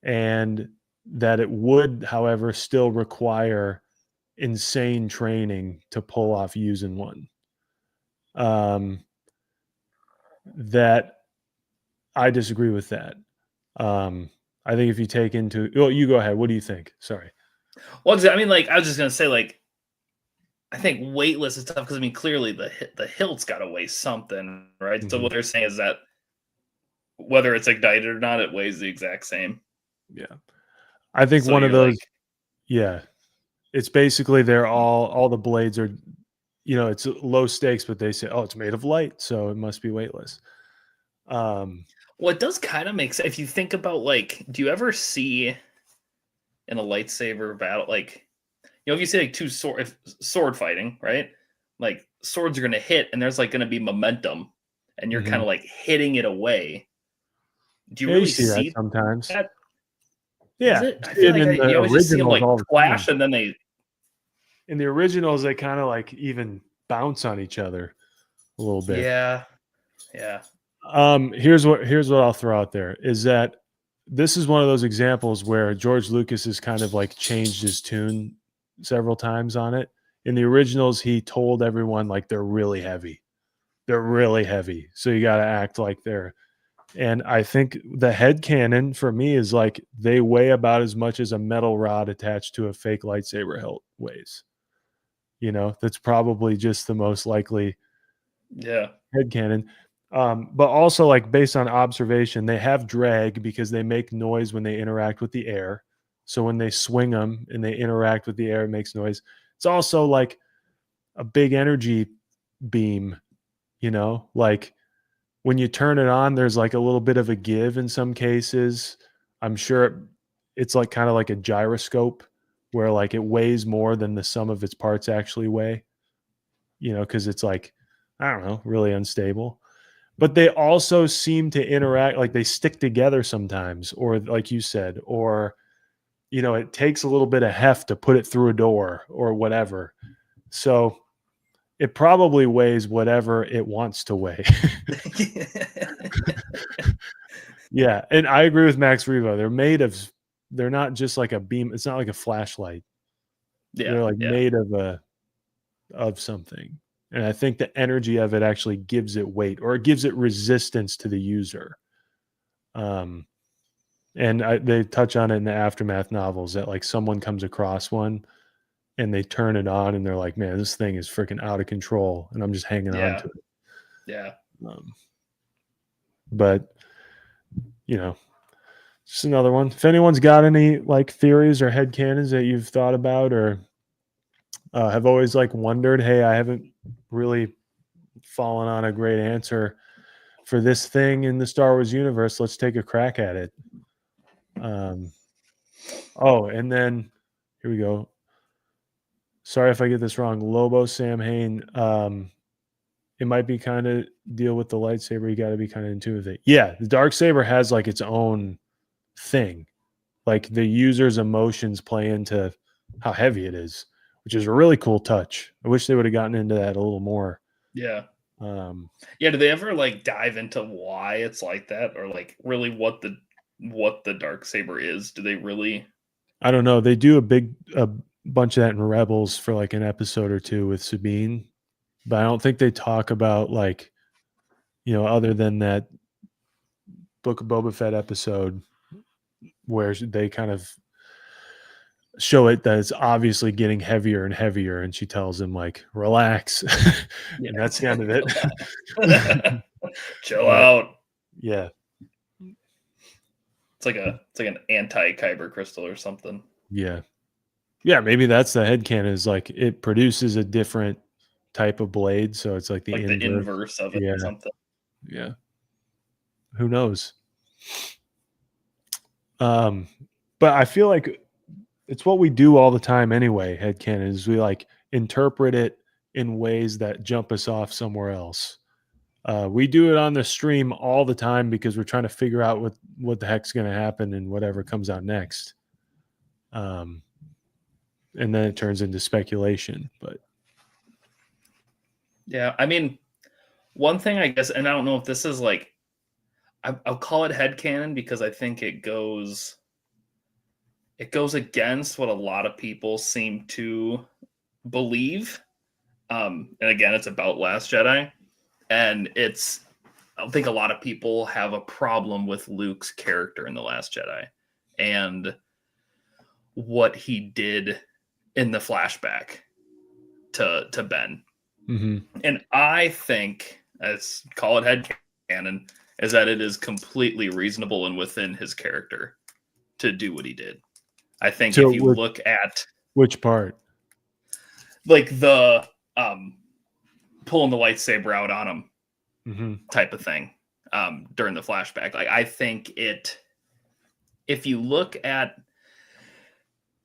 And that it would, however, still require insane training to pull off using one. That I disagree with that. I think if you take into, you go ahead. What do you think? Sorry. Well, I mean, like I was just gonna say, like I think weightless is tough because I mean, clearly the hilt's got to weigh something, right? Mm-hmm. So what they're saying is that whether it's ignited or not, it weighs the exact same. Yeah, I think one of those. It's basically they're all the blades are, it's low stakes, but they say, oh, it's made of light, so it must be weightless. Well, it does kind of make sense if you think about like, do you ever see in a lightsaber battle, like, if you see like two sword fighting, right? Like swords are going to hit, and there's like going to be momentum, and you're kind of like hitting it away. Do you really see that sometimes? That? Yeah, I feel like you always just see them like flash, and then they. In the originals, they kind of like even bounce on each other a little bit. Yeah. Here's what I'll throw out there is that this is one of those examples where George Lucas has kind of like changed his tune several times on it. In the originals, he told everyone like they're really heavy. So you got to act like they're. And I think the headcanon for me is like they weigh about as much as a metal rod attached to a fake lightsaber hilt weighs. That's probably just the most likely headcanon. But also like based on observation, they have drag because they make noise when they interact with the air. So when they swing them and they interact with the air, it makes noise. It's also like a big energy beam, like when you turn it on, there's like a little bit of a give in some cases. I'm sure it's like kind of like a gyroscope where like it weighs more than the sum of its parts actually weigh, because it's like, I don't know, really unstable. but they also seem to interact, like they stick together sometimes, or like you said, or it takes a little bit of heft to put it through a door or whatever. So it probably weighs whatever it wants to weigh. Yeah, and I agree with Max Revo. They're not just like a beam. It's not like a flashlight. They're like made of something. And I think the energy of it actually gives it weight, or it gives it resistance to the user. And they touch on it in the Aftermath novels that like someone comes across one and they turn it on and they're like, man, this thing is freaking out of control, and I'm just hanging on to it. Yeah. But just another one. If anyone's got any like theories or headcanons that you've thought about or have always like wondered, hey, I haven't really fallen on a great answer for this thing in the Star Wars universe, let's take a crack at it. And then here we go. Sorry if I get this wrong. Lobo Sam Hain. It might be kind of deal with the lightsaber. You got to be kind of in tune with it. Yeah, the Darksaber has like its own thing. Like the user's emotions play into how heavy it is, which is a really cool touch. I wish they would have gotten into that a little more. Yeah. Do they ever like dive into why it's like that, or like really what the Darksaber is? Do they really? I don't know. They do a bunch of that in Rebels for like an episode or two with Sabine, but I don't think they talk about like, other than that Book of Boba Fett episode where they kind of show it that it's obviously getting heavier and heavier, and she tells him like, relax. And that's the end of it. Chill out. Yeah. It's like an anti-kyber crystal or something. Yeah. Yeah, maybe that's the headcanon, is like it produces a different type of blade, so it's like the inverse of it or something. Yeah. Who knows? But I feel like it's what we do all the time anyway, headcanon, is we like interpret it in ways that jump us off somewhere else. We do it on the stream all the time because we're trying to figure out what the heck's going to happen and whatever comes out next. And then it turns into speculation. But yeah, I mean, one thing I guess, and I don't know if this is like, I'll call it headcanon because I think it goes against what a lot of people seem to believe. And again, it's about Last Jedi. And I think a lot of people have a problem with Luke's character in The Last Jedi and what he did in the flashback to Ben. Mm-hmm. And I think, let's call it headcanon, is that it is completely reasonable and within his character to do what he did. I think if you look at which part, like the pulling the lightsaber out on him, mm-hmm. type of thing, during the flashback, like I think if you look at,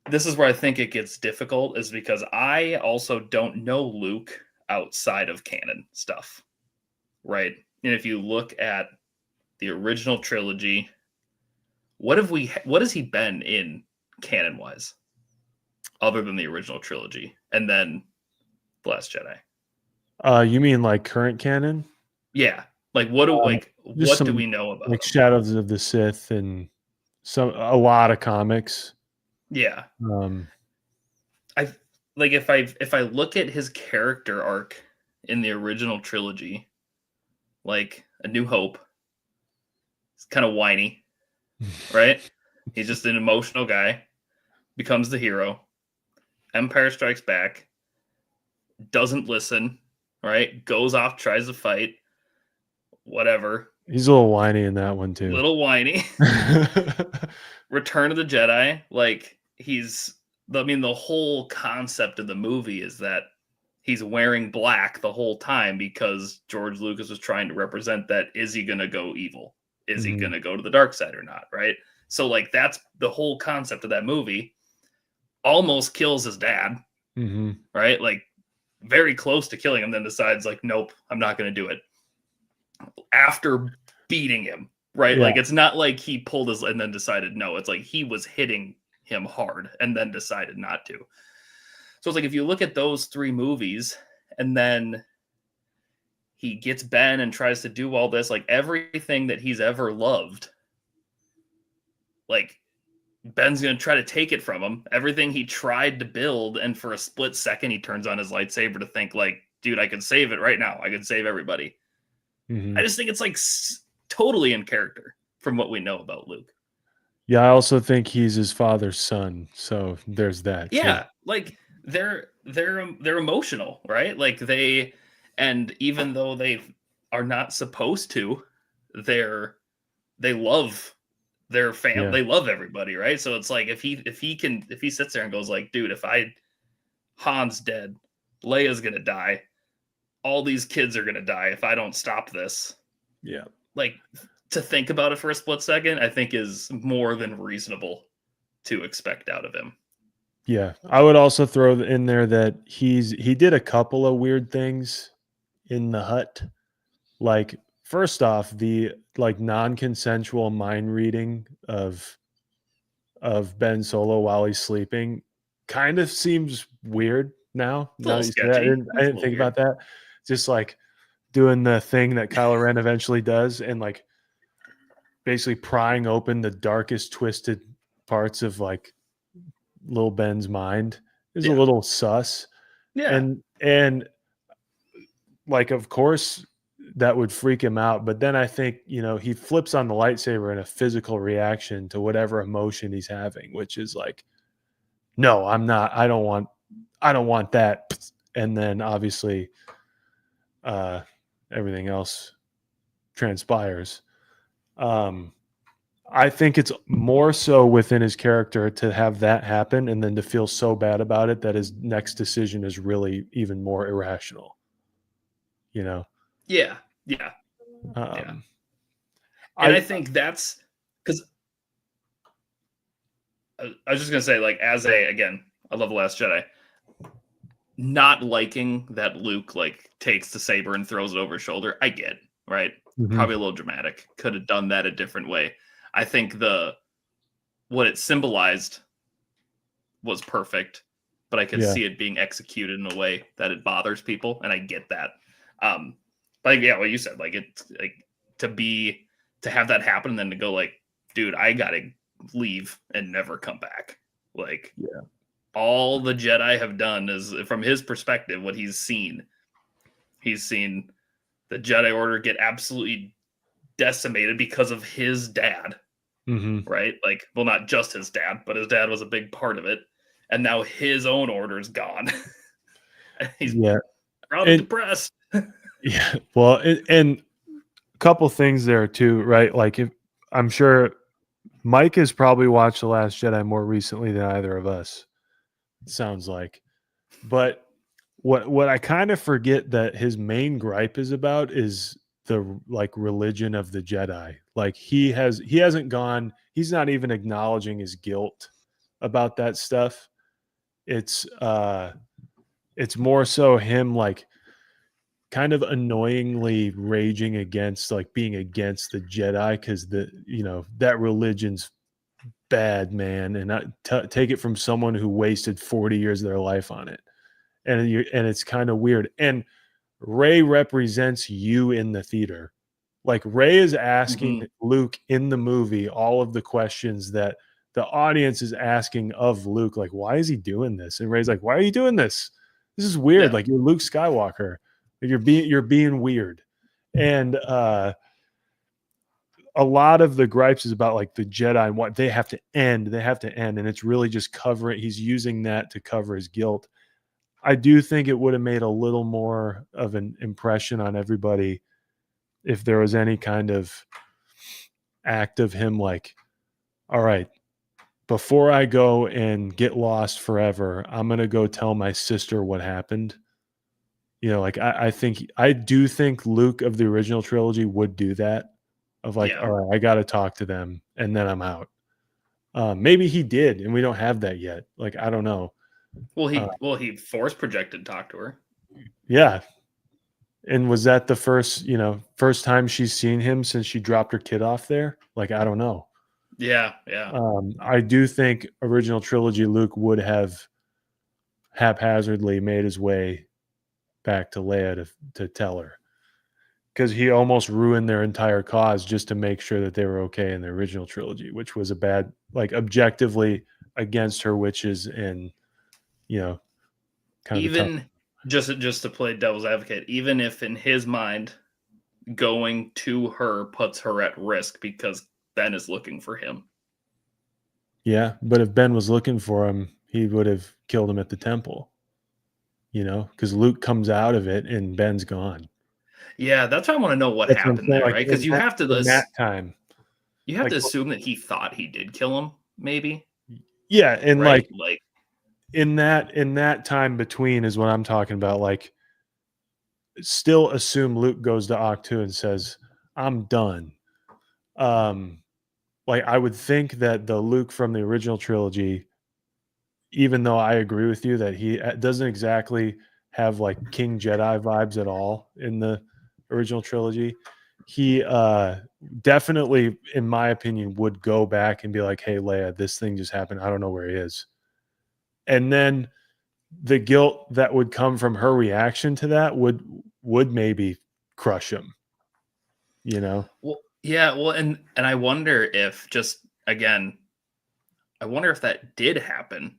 this is where I think it gets difficult, is because I also don't know Luke outside of canon stuff, right? And if you look at the original trilogy, what has he been in canon wise, other than the original trilogy and then The Last Jedi? You mean like current canon? Yeah, like what do we know about like him? Shadows of the Sith and a lot of comics? Yeah, if I look at his character arc in the original trilogy, like A New Hope, it's kind of whiny, right? He's just an emotional guy, becomes the hero. Empire Strikes Back, doesn't listen, right? Goes off, tries to fight, whatever. He's a little whiny in that one too. Little whiny. Return of the Jedi, like the whole concept of the movie is that he's wearing black the whole time because George Lucas was trying to represent that. Is he going to go evil? Is he going to go to the dark side or not? Right. So like, that's the whole concept of that movie. Almost kills his dad. Mm-hmm. Right. Like very close to killing him, then decides like, nope, I'm not going to do it. after beating him, right? Yeah. Like it's not like he pulled his and then decided no. It's like he was hitting him hard and then decided not to. So it's like if you look at those 3 movies and then he gets Ben and tries to do all this, like everything that he's ever loved, like Ben's going to try to take it from him. Everything he tried to build, and for a split second, he turns on his lightsaber to think like, dude, I could save it right now. I could save everybody. Mhm. I just think it's like totally in character from what we know about Luke. Yeah, I also think he's his father's son, so there's that. Yeah, like they're emotional, right? Like they, and even though they are not supposed to, they love their family. Yeah. They love everybody, right? So it's like if he sits there and goes like, dude, if Han's dead, Leia's gonna die, all these kids are gonna die if I don't stop this. Yeah. Like to think about it for a split second, I think is more than reasonable to expect out of him. Yeah. I would also throw in there that he did a couple of weird things in the hut. Like, first off, the like non-consensual mind reading of Ben Solo while he's sleeping kind of seems weird now. It's a little Now that you say that, sketchy. I It's a didn't little think weird. about that. Just like doing the thing that Kylo Ren eventually does, and like basically prying open the darkest, twisted parts of like little Ben's mind is a Yeah. little sus. Yeah. And like, of course that would freak him out, but then I think, he flips on the lightsaber in a physical reaction to whatever emotion he's having, which is like, no, I'm not, I don't want that. And then obviously everything else transpires. I think it's more so within his character to have that happen and then to feel so bad about it that his next decision is really even more irrational. Yeah. Yeah. Um, And I think that's because I was just gonna say, like, again, I love The Last Jedi. Not liking that Luke like takes the saber and throws it over his shoulder, I get, right? Mhm. Probably a little dramatic. Could have done that a different way. I think what it symbolized was perfect, but I could Yeah. see it being executed in a way that it bothers people, and I get that. But yeah, what you said, like it's like to have that happen and then to go like, dude, I gotta leave and never come back. Like, Yeah. all the Jedi have done is, from his perspective, what he's seen the Jedi Order get absolutely decimated because of his dad, Mhm. right? Like, well, not just his dad, but his dad was a big part of it. And now his own order is gone. He's Yeah. probably And depressed. yeah, well, and a couple things there too, right? Like, if I'm sure Mike has probably watched The Last Jedi more recently than either of us. It sounds like. But what I kind of forget that his main gripe is about is the like religion of the Jedi. Like he hasn't gone, he's not even acknowledging his guilt about that stuff. It's more so him like kind of annoyingly raging against like being against the Jedi because that religion's bad, man, and take it from someone who wasted 40 years of their life on it. And it's kind of weird. And Ray represents you in the theater. Like Ray is asking Luke in the movie all of the questions that the audience is asking of Luke, like, why is he doing this? And Ray's like, why are you doing this? This is weird. Yeah. Like, you're Luke Skywalker. Like, you're being weird. And a lot of the gripes is about like the Jedi and what they have to end. And it's really just covering. He's using that to cover his guilt. I do think it would have made a little more of an impression on everybody if there was any kind of act of him like, all right, before I go and get lost forever, I'm going to go tell my sister what happened. Like I do think Luke of the original trilogy would do that of like, Yeah. all right, I got to talk to them and then I'm out. Maybe he did, and we don't have that yet. Like, I don't know. Well, he force projected talk to her. Yeah. And was that the first time she's seen him since she dropped her kid off there? Like, I don't know. Yeah. I do think original trilogy Luke would have haphazardly made his way back to Leia to tell her, because he almost ruined their entire cause just to make sure that they were okay in the original trilogy, which was a bad, like, objectively against her wishes, and kind of a tough. Even just to play devil's advocate, even if in his mind going to her puts her at risk because Ben is looking for him. Yeah, but if Ben was looking for him, he would have killed him at the temple. Because Luke comes out of it and Ben's gone. Yeah, that's why I want to know what That's what I'm happened saying, there, like, right? Because you have to in that time. you have like, to assume that he thought he did kill him, maybe. Yeah, and Right? like in that time between is what I'm talking about. Like, still assume Luke goes to Octu and says, "I'm done." Like, I would think that the Luke from the original trilogy, even though I agree with you that he doesn't exactly have like King Jedi vibes at all in the original trilogy, he definitely, in my opinion, would go back and be like, "Hey, Leia, this thing just happened. I don't know where he is." And then the guilt that would come from her reaction to that would maybe crush him. Well, yeah, well, and I wonder if just again, I wonder if that did happen.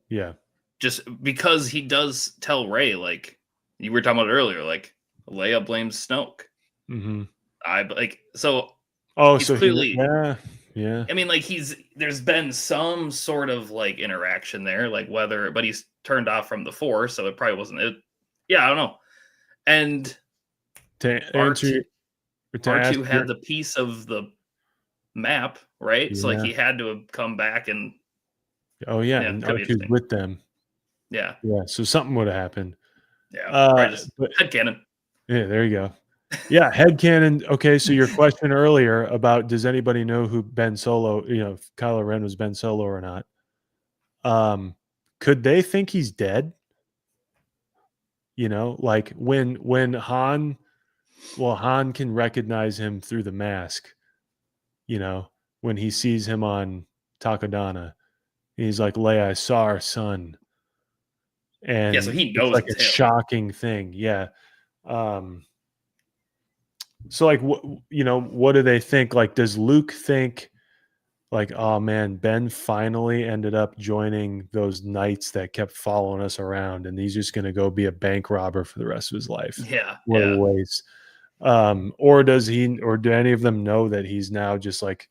Yeah. Just because he does tell Rey, like you were talking about earlier, like Leia blames Snoke. Mm-hmm. I like so. Oh, he's so clearly, yeah. I mean, like there's been some sort of like interaction there, like but he's turned off from the Force, so it probably wasn't it. Yeah, I don't know. And To answer to ask R2 had the piece of the map, right? Yeah. So like he had to have come back and and R2's with them. Yeah. So something would have happened. Yeah, just headcanon. Yeah, there you go. Yeah, headcanon. Okay, so your question earlier about does anybody know who Ben Solo, if Kylo Ren was Ben Solo or not? Could they think he's dead? Like when Han can recognize him through the mask, when he sees him on Takodana. He's like, "Leia, I saw our son." And so he knows it's like a shocking thing. Yeah. So like, what do they think? Like, does Luke think like, "Oh man, Ben finally ended up joining those knights that kept following us around, and he's just going to go be a bank robber for the rest of his life." Yeah. What a waste. Or do any of them know that he's now just like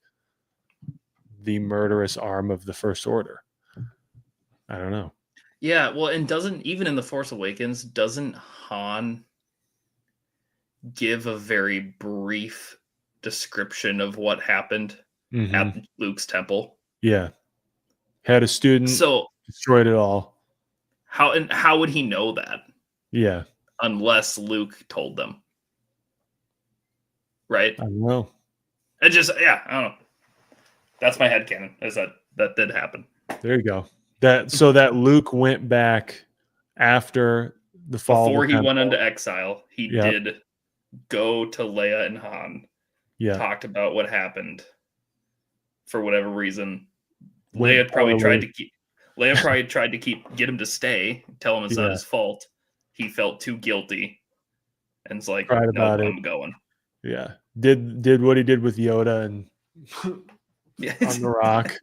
the murderous arm of the First Order? I don't know. Yeah, well, and even in The Force Awakens, doesn't Han give a very brief description of what happened at Luke's temple? Yeah. Had a student, so destroyed it all. How would he know that? Yeah. Unless Luke told them. Right? I don't know. I don't know. That's my headcanon, is that did happen. There you go. That Luke went back after the fall. Before he went into exile, he did go to Leia and Han. Yeah. Talked about what happened. For whatever reason, Leia probably tried to get him to stay, tell him it's not his fault. He felt too guilty, and it's like, no, I'm going. Yeah, did what he did with Yoda and on the rock.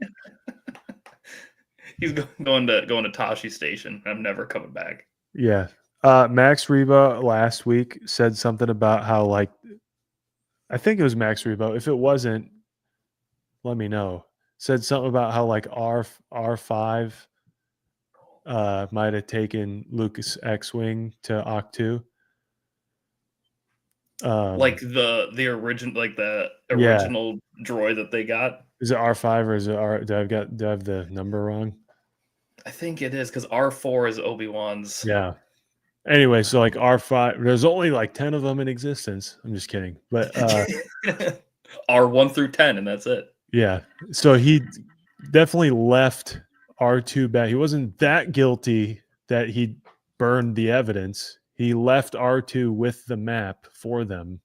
He's going to Tashi Station. I'm never coming back. Yeah. Max Reba last week said something about how, like, I think it was Max Reba. If it wasn't, let me know. Said something about how like R5 might have taken Lucas X-Wing to Octu. Like the original droid that they got. Is it R5 or is it R? Do I have the number wrong? I think it is because R4 is Obi-Wan's. Yeah. Anyway, so like R5, there's only like 10 of them in existence. I'm just kidding, but R1 through 10, and that's it. Yeah. So he definitely left R2 back. He wasn't that guilty that he burned the evidence. he left R2 with the map for them.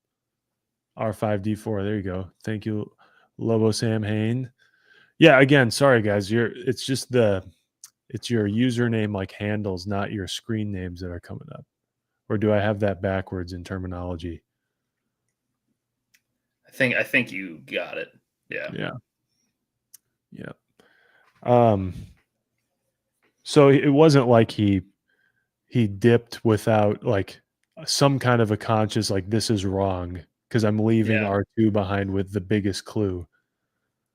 R5D4. There you go. Thank you, Lobo Sam Hain. Yeah, again, sorry guys. It's your username like handles, not your screen names that are coming up. Or do I have that backwards in terminology? I think you got it. Yeah. So it wasn't like he dipped without like some kind of a conscious like this is wrong because I'm leaving R2 behind with the biggest clue.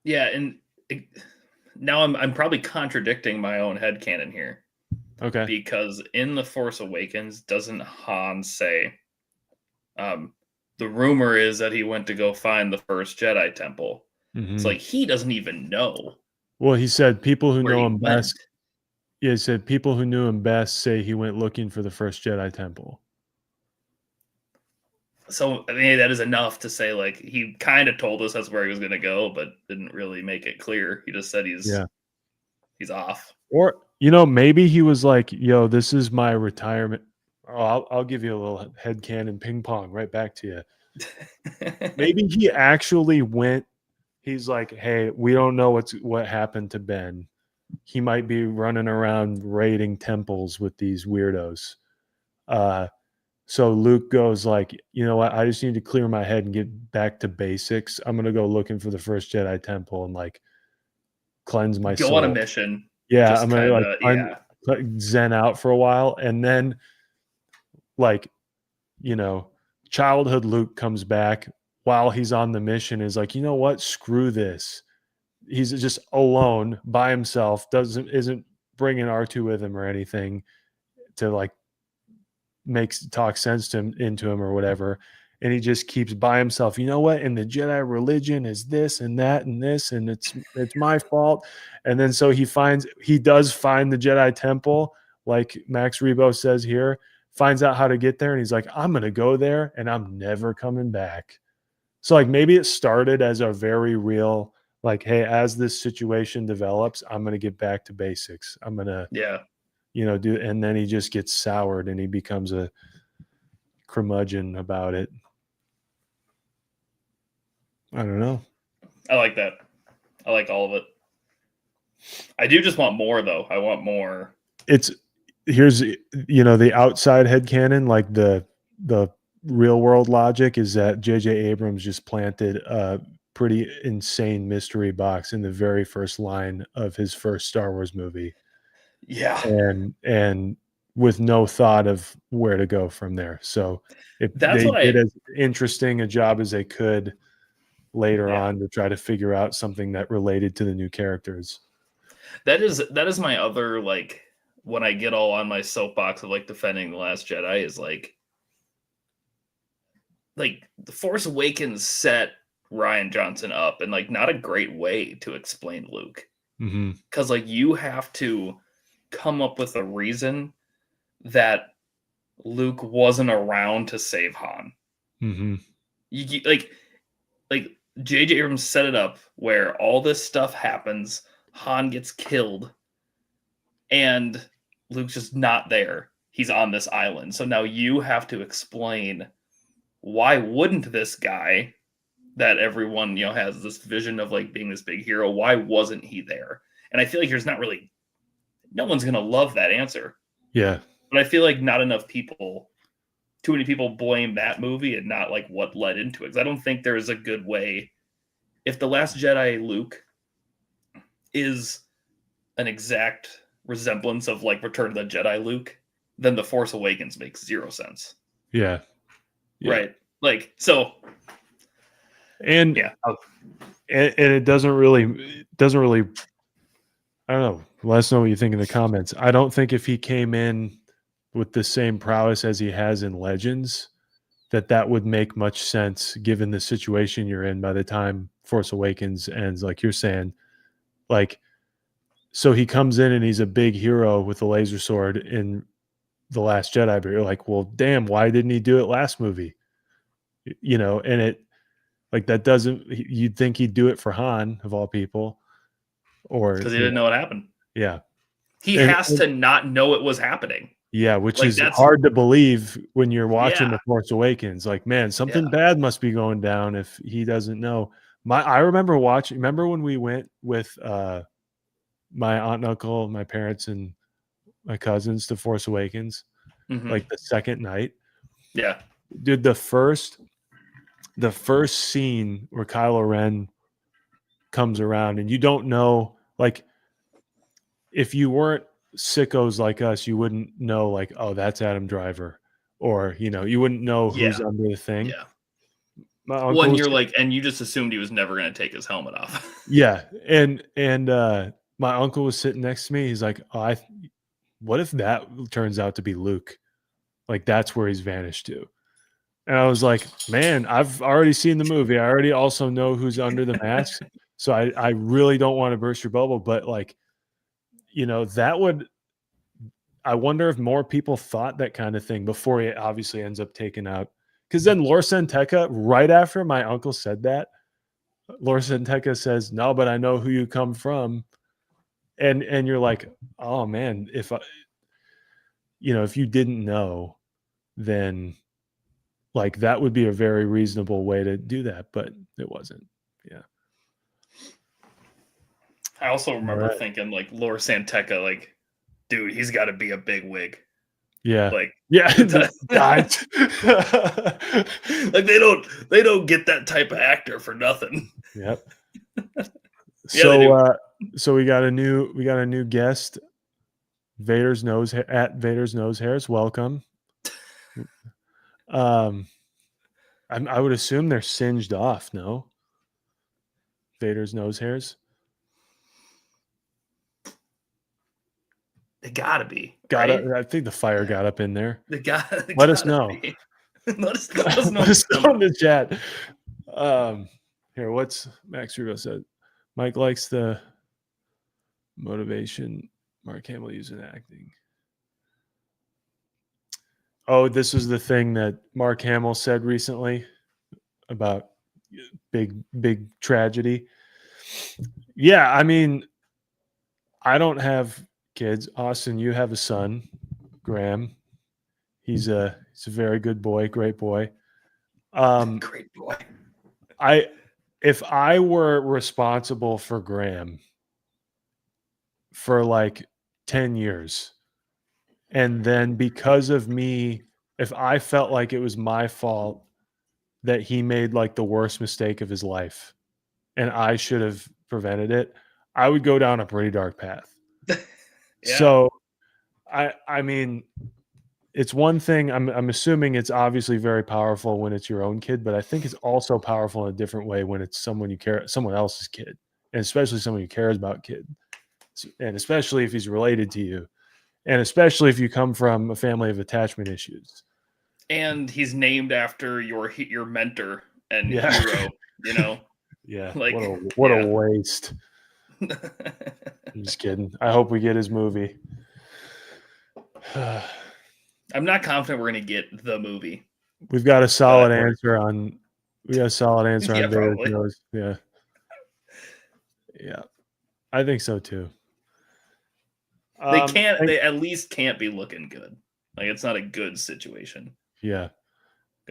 Yeah, and now I'm probably contradicting my own headcanon here. Okay. Because in The Force Awakens, doesn't Han say, the rumor is that he went to go find the first Jedi temple. Mm-hmm. It's like he doesn't even know. Well, he said people who where know he him went. best. Yeah, he said people who knew him best say he went looking for the first Jedi temple. So I mean, that is enough to say like he kind of told us that's where he was going to go, but didn't really make it clear. He just said he's off. Or maybe he was like, "Yo, this is my retirement." Oh, I'll give you a little headcanon ping pong right back to you. Maybe he actually went. He's like, "Hey, we don't know what happened to Ben. He might be running around raiding temples with these weirdos." So Luke goes like, "You know what? I just need to clear my head and get back to basics. I'm gonna go looking for the first Jedi temple and like cleanse my soul. Go on a mission. Yeah, Just I'm gonna like zen out for a while, and then like childhood Luke comes back while he's on the mission. Is like, you know what? Screw this. He's just alone by himself. Isn't bringing R2 with him or anything to like talk sense to him into him or whatever. And he just keeps by himself. You know what? And the Jedi religion is this and that and this, and it's my fault. And then so he does find the Jedi temple, like Max Rebo says here, finds out how to get there, and he's like, I'm gonna go there and I'm never coming back. So like maybe it started as a very real, like, hey, as this situation develops, I'm gonna get back to basics. I'm gonna do, and then he just gets soured and he becomes a curmudgeon about it. I don't know. I like that. I like all of it. I do just want more though. I want more. Here's the outside headcanon, like the real world logic is that J.J. Abrams just planted a pretty insane mystery box in the very first line of his first Star Wars movie. Yeah. And with no thought of where to go from there. So if they did as interesting a job as they could later on to try to figure out something that related to the new characters. That is my other, like, when I get all on my soapbox of like defending The Last Jedi is like The Force Awakens set Rian Johnson up in like not a great way to explain Luke. Because like you have to come up with a reason that Luke wasn't around to save Han. You like J.J. Abrams set it up where all this stuff happens, Han gets killed, and Luke's just not there. He's on this island. So now you have to explain, why wouldn't this guy that everyone has this vision of like being this big hero, why wasn't he there? And I feel like there's not really, no one's gonna love that answer. Yeah. But I feel like too many people blame that movie and not like what led into it. Because I don't think there is a good way. If The Last Jedi Luke is an exact resemblance of like Return of the Jedi Luke, then The Force Awakens makes zero sense. Yeah. Right. Like, so. And it doesn't really, I don't know. Let us know what you think in the comments. I don't think if he came in with the same prowess as he has in Legends, that would make much sense given the situation you're in by the time Force Awakens ends. Like you're saying, like, so he comes in and he's a big hero with a laser sword in The Last Jedi, but you're like, well, damn, why didn't he do it last movie? And it, like, that doesn't, you'd think he'd do it for Han of all people, or because he didn't know what happened. Yeah. He has to not know it was happening. Yeah, which Like, is that's hard to believe when you're watching Yeah. The Force Awakens. Like, man, something Yeah. bad must be going down if he doesn't know. I remember watching. Remember when we went with my aunt and uncle, my parents, and my cousins to Force Awakens, Mhm. like the second night. Yeah. Dude, the first scene where Kylo Ren comes around, and you don't know, like, if you weren't sickos like us, you wouldn't know, like, oh, that's Adam Driver, or you wouldn't know who's Yeah. under the thing. Yeah. My uncle When was you're like, and you just assumed he was never going to take his helmet off. yeah, and my uncle was sitting next to me. He's like, oh, what if that turns out to be Luke? Like, that's where he's vanished to. And I was like, man, I've already seen the movie. I already also know who's under the mask. So I really don't want to burst your bubble, but like, that would, I wonder if more people thought that kind of thing before he obviously ends up taken out. Because then Lor Santeca, right after my uncle said that, Lor Santeca says, no, but I know who you come from. And you're like, oh man, if you didn't know, then like that would be a very reasonable way to do that, but it wasn't. Yeah. I also remember Right. thinking, like, Lor Santeca, like, dude, he's got to be a big wig. Yeah. Like, Yeah. like they don't get that type of actor for nothing. Yep. Yeah, they do. So we got a new guest. Vader's nose at Vader's nose hairs. Welcome. I would assume they're singed off. No, Vader's nose hairs. They gotta be. Got Right? I think the fire got up in there. They gotta. Let us know. Let us know. Let us know in the chat. Here, what's Max Rugo said? Mike likes the motivation Mark Hamill used in acting. Oh, this is the thing that Mark Hamill said recently about big tragedy. Yeah, I mean, I don't have kids. Austin, you have a son, Graham. He's a very good boy, great boy. Great boy. If I were responsible for Graham for like 10 years, and then because of me, if I felt like it was my fault that he made like the worst mistake of his life and I should have prevented it, I would go down a pretty dark path. Yeah. So I mean, it's one thing, I'm assuming it's obviously very powerful when it's your own kid, but I think it's also powerful in a different way when it's someone else's kid, and especially someone who cares about kid, and especially if he's related to you, and especially if you come from a family of attachment issues. And he's named after your mentor and Yeah. hero. Yeah. Like, what a waste. I'm just kidding. I hope we get his movie. I'm not confident we're going to get the movie. We've got a solid answer on. Yeah, Vader's probably. nose. Yeah. Yeah. I think so too. They at least can't be looking good. Like, it's not a good situation. Yeah.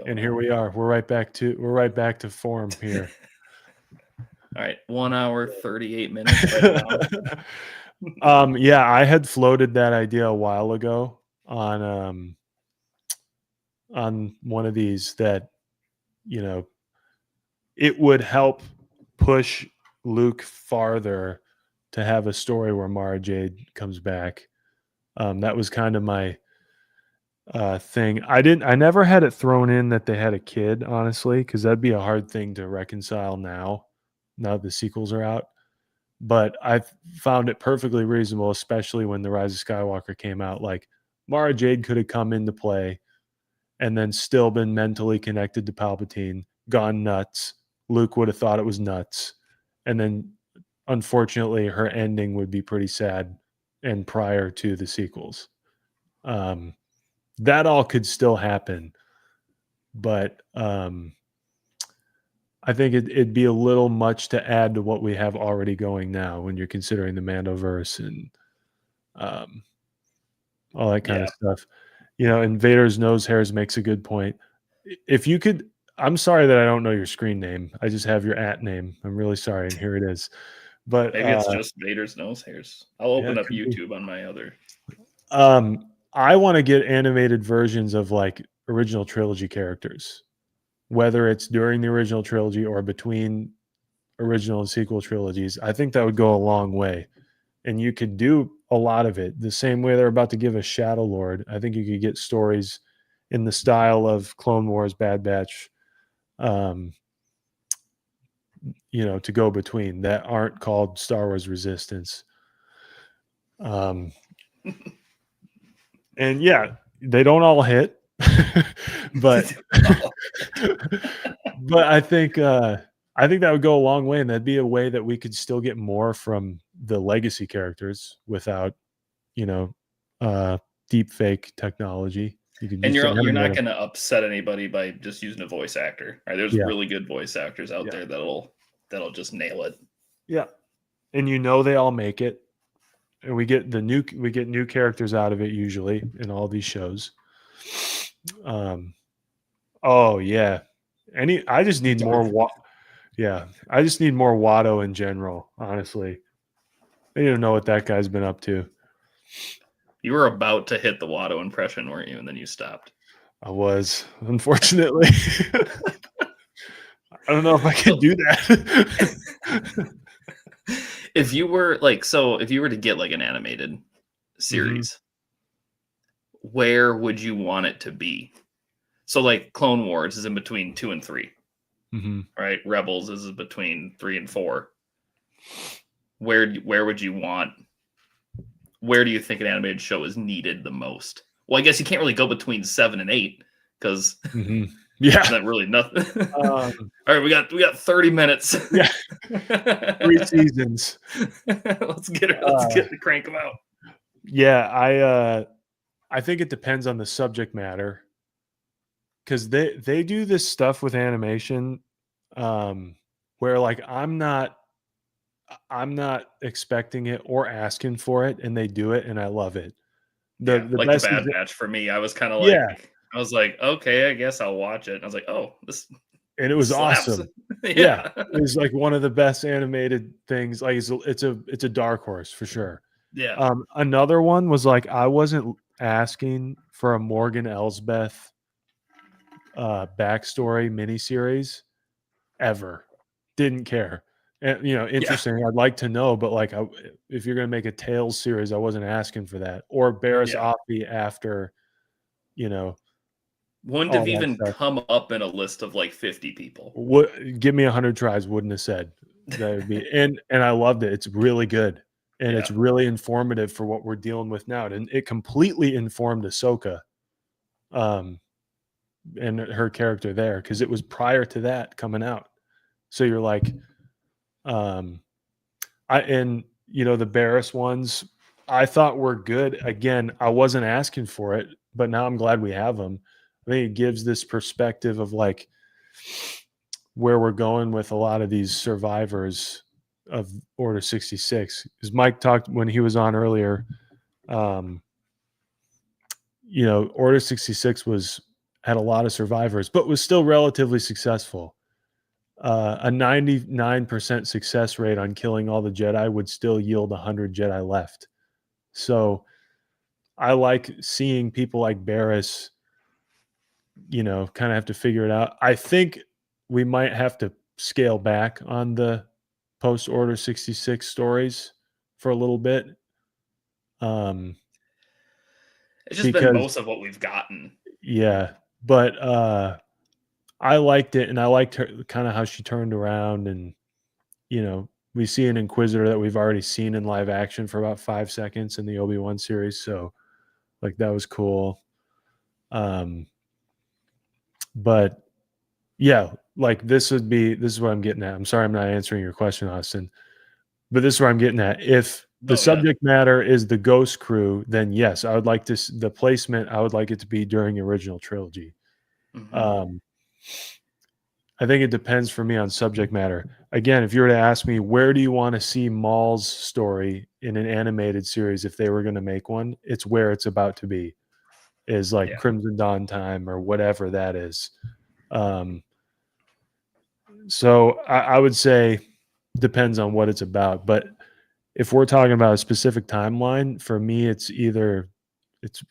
And here we are. We're right back to form here. All right, 1 hour 38 minutes right now. Yeah, I had floated that idea a while ago on one of these that it would help push Luke farther to have a story where Mara Jade comes back. That was kind of my thing. I never had it thrown in that they had a kid, honestly, because that'd be a hard thing to reconcile now that the sequels are out. But I found it perfectly reasonable, especially when the Rise of Skywalker came out. Like, Mara Jade could have come into play and then still been mentally connected to Palpatine, gone nuts. Luke would have thought it was nuts. And then, unfortunately, her ending would be pretty sad and prior to the sequels. That all could still happen. But I think it'd be a little much to add to what we have already going now when you're considering the Mandoverse and all that kind Yeah. of stuff. And Vader's nose hairs makes a good point. If you could, I'm sorry that I don't know your screen name. I just have your @name. I'm really sorry, and here it is. But Maybe it's just Vader's nose hairs. I'll open it up could be. YouTube on my other. I want to get animated versions of like original trilogy characters, whether it's during the original trilogy or between original and sequel trilogies. I think that would go a long way. And you could do a lot of it the same way they're about to give us Shadow Lord. I think you could get stories in the style of Clone Wars, Bad Batch, to go between that aren't called Star Wars Resistance. And yeah, they don't all hit, but but I think that would go a long way, and that'd be a way that we could still get more from the legacy characters without, deep fake technology. You could And just you're not animate going to upset anybody by just using a voice actor. Right? There's Yeah. really good voice actors out Yeah. there that'll just nail it. Yeah, and they all make it, and we get new characters out of it usually in all these shows. Oh yeah, I just need more. Yeah, I just need more Watto in general. Honestly, I don't know what that guy's been up to. You were about to hit the Watto impression, weren't you? And then you stopped. I was, unfortunately. I don't know if I can do that. If you were to get like an animated series, where would you want it to be? So like Clone Wars is in between 2 and 3. Right? Rebels is between 3 and 4. Where would you want? Where do you think an animated show is needed the most? Well, I guess you can't really go between 7 and 8 because yeah, not really nothing. All right, we got 30 minutes. Yeah, 3 seasons. Let's get crank them out. Yeah, I think it depends on the subject matter, because they do this stuff with animation, where like I'm not expecting it or asking for it, and they do it, and I love it. The best the Bad Batch for me, I was kind of like, I was like, okay, I guess I'll watch it. And I was like, oh, this, and it was slaps. awesome. Yeah, it was like one of the best animated things. Like it's a dark horse for sure. Yeah. Another one was like I wasn't asking for a Morgan Elsbeth backstory miniseries ever. Didn't care. And interesting. I'd like to know, but like, if you're gonna make a Tales series, I wasn't asking for that. Or Barris Offee after, wouldn't have even come up in a list of like 50 people. Give me 100 tries. Wouldn't have said that would be. And I loved it. It's really good, and it's really informative for what we're dealing with now. And it completely informed Ahsoka, and her character there, because it was prior to that coming out. So you're like, the Barris ones I thought were good. Again, I wasn't asking for it, but now I'm glad we have them. I think it gives this perspective of like where we're going with a lot of these survivors of Order 66. Because Mike talked when he was on earlier, Order 66 had a lot of survivors, but was still relatively successful. A 99% success rate on killing all the Jedi would still yield 100 Jedi left. So I like seeing people like Barris, kind of have to figure it out. I think we might have to scale back on the post Order 66 stories for a little bit. It's just been most of what we've gotten. Yeah, but I liked it, and I liked her kind of how she turned around, and we see an Inquisitor that we've already seen in live action for about 5 seconds in the Obi-Wan series, so like that was cool. But yeah, like this is what I'm getting at. I'm sorry I'm not answering your question, Austin, but this is where I'm getting at. If the subject matter is the Ghost Crew, then yes, I would like the placement. I would like it to be during the original trilogy. I think it depends for me on subject matter. Again, if you were to ask me, where do you want to see Maul's story in an animated series if they were going to make one? It's where it's about to be, is like Yeah. Crimson Dawn time or whatever that is. So I would say depends on what it's about. But if we're talking about a specific timeline, for me, it's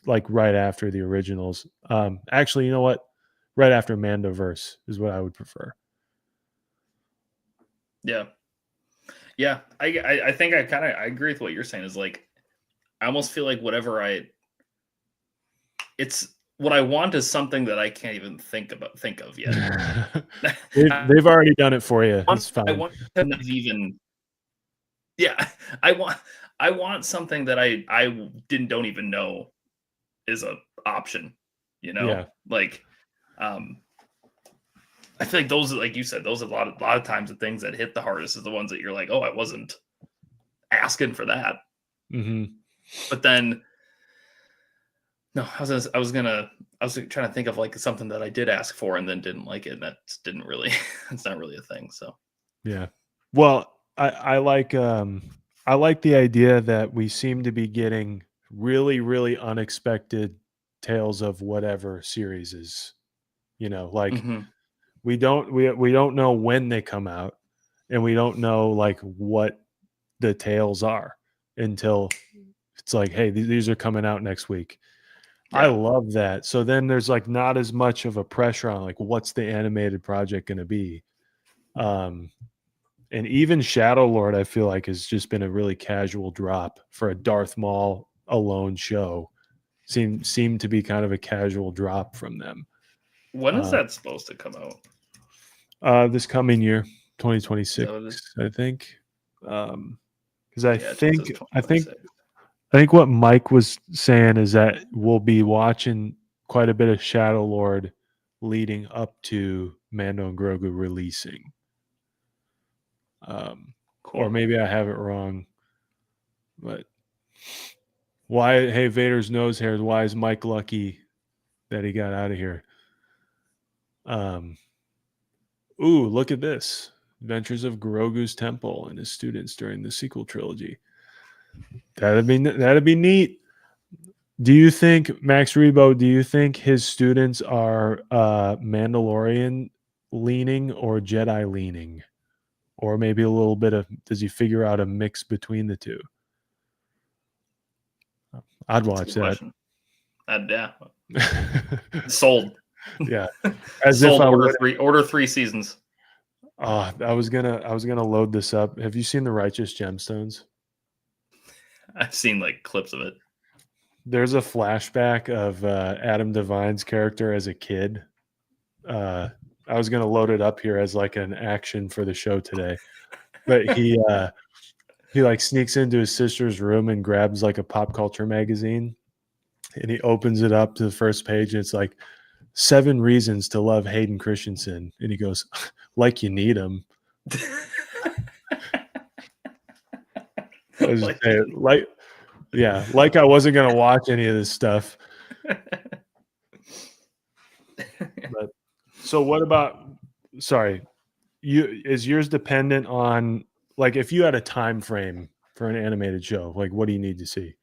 like right after the originals. Actually, you know what? Right after Mandoverse is what I would prefer. Yeah. Yeah. I think I agree with what you're saying is like, I almost feel like it's what I want is something that I can't even think of yet. They've already done it for you. It's I fine. want to not even. Yeah, I want something that I don't even know is a option. You know, Yeah. like, I feel like those, like you said, those are a lot of times the things that hit the hardest is the ones that you're like, oh, I wasn't asking for that. Mm-hmm. But then, no, I was trying to think of like something that I did ask for and then didn't like it, and that didn't really, it's not really a thing. So Yeah. Well, I like the idea that we seem to be getting really, really unexpected tales of whatever series is. Like Mhm. we don't know when they come out, and we don't know like what the tales are until it's like, hey, these are coming out next week. I Yeah. love that. So then there's like not as much of a pressure on like what's the animated project going to be. And even Shadow Lord, I feel like has just been a really casual drop for a Darth Maul alone show. Seemed to be kind of a casual drop from them. When is that supposed to come This coming year, Is that 2026, I think. Because I Yeah, it says think 2026. I think what Mike was saying is that we'll be watching quite a bit of Shadow Lord leading up to Mando and Grogu releasing. Cool. Or maybe I have it wrong, but why? Hey, Vader's nose hairs. Why is Mike lucky that he got out of here? Ooh, look at this. Adventures of Grogu's Temple and his students during the sequel trilogy. That'd be neat. Do you think, Max Rebo, do you think his students are Mandalorian leaning or Jedi leaning? Or maybe a little bit of, does he figure out a mix between the two? I'd That's a watch good that. question. Yeah. Sold. Yeah. As Sold. if I Order would. order 3 seasons. Oh, I was gonna load this up. Have you seen the Righteous Gemstones? I've seen like clips of it. There's a flashback of Adam Devine's character as a kid. I was gonna load it up here as like an action for the show today, but he like sneaks into his sister's room and grabs like a pop culture magazine, and he opens it up to the first page, and it's like 7 reasons to love Hayden Christensen, and he goes, like you need him. I was just saying, like I wasn't gonna watch any of this stuff. But so what about? Sorry, is yours dependent on like if you had a time frame for an animated show? Like, what do you need to see?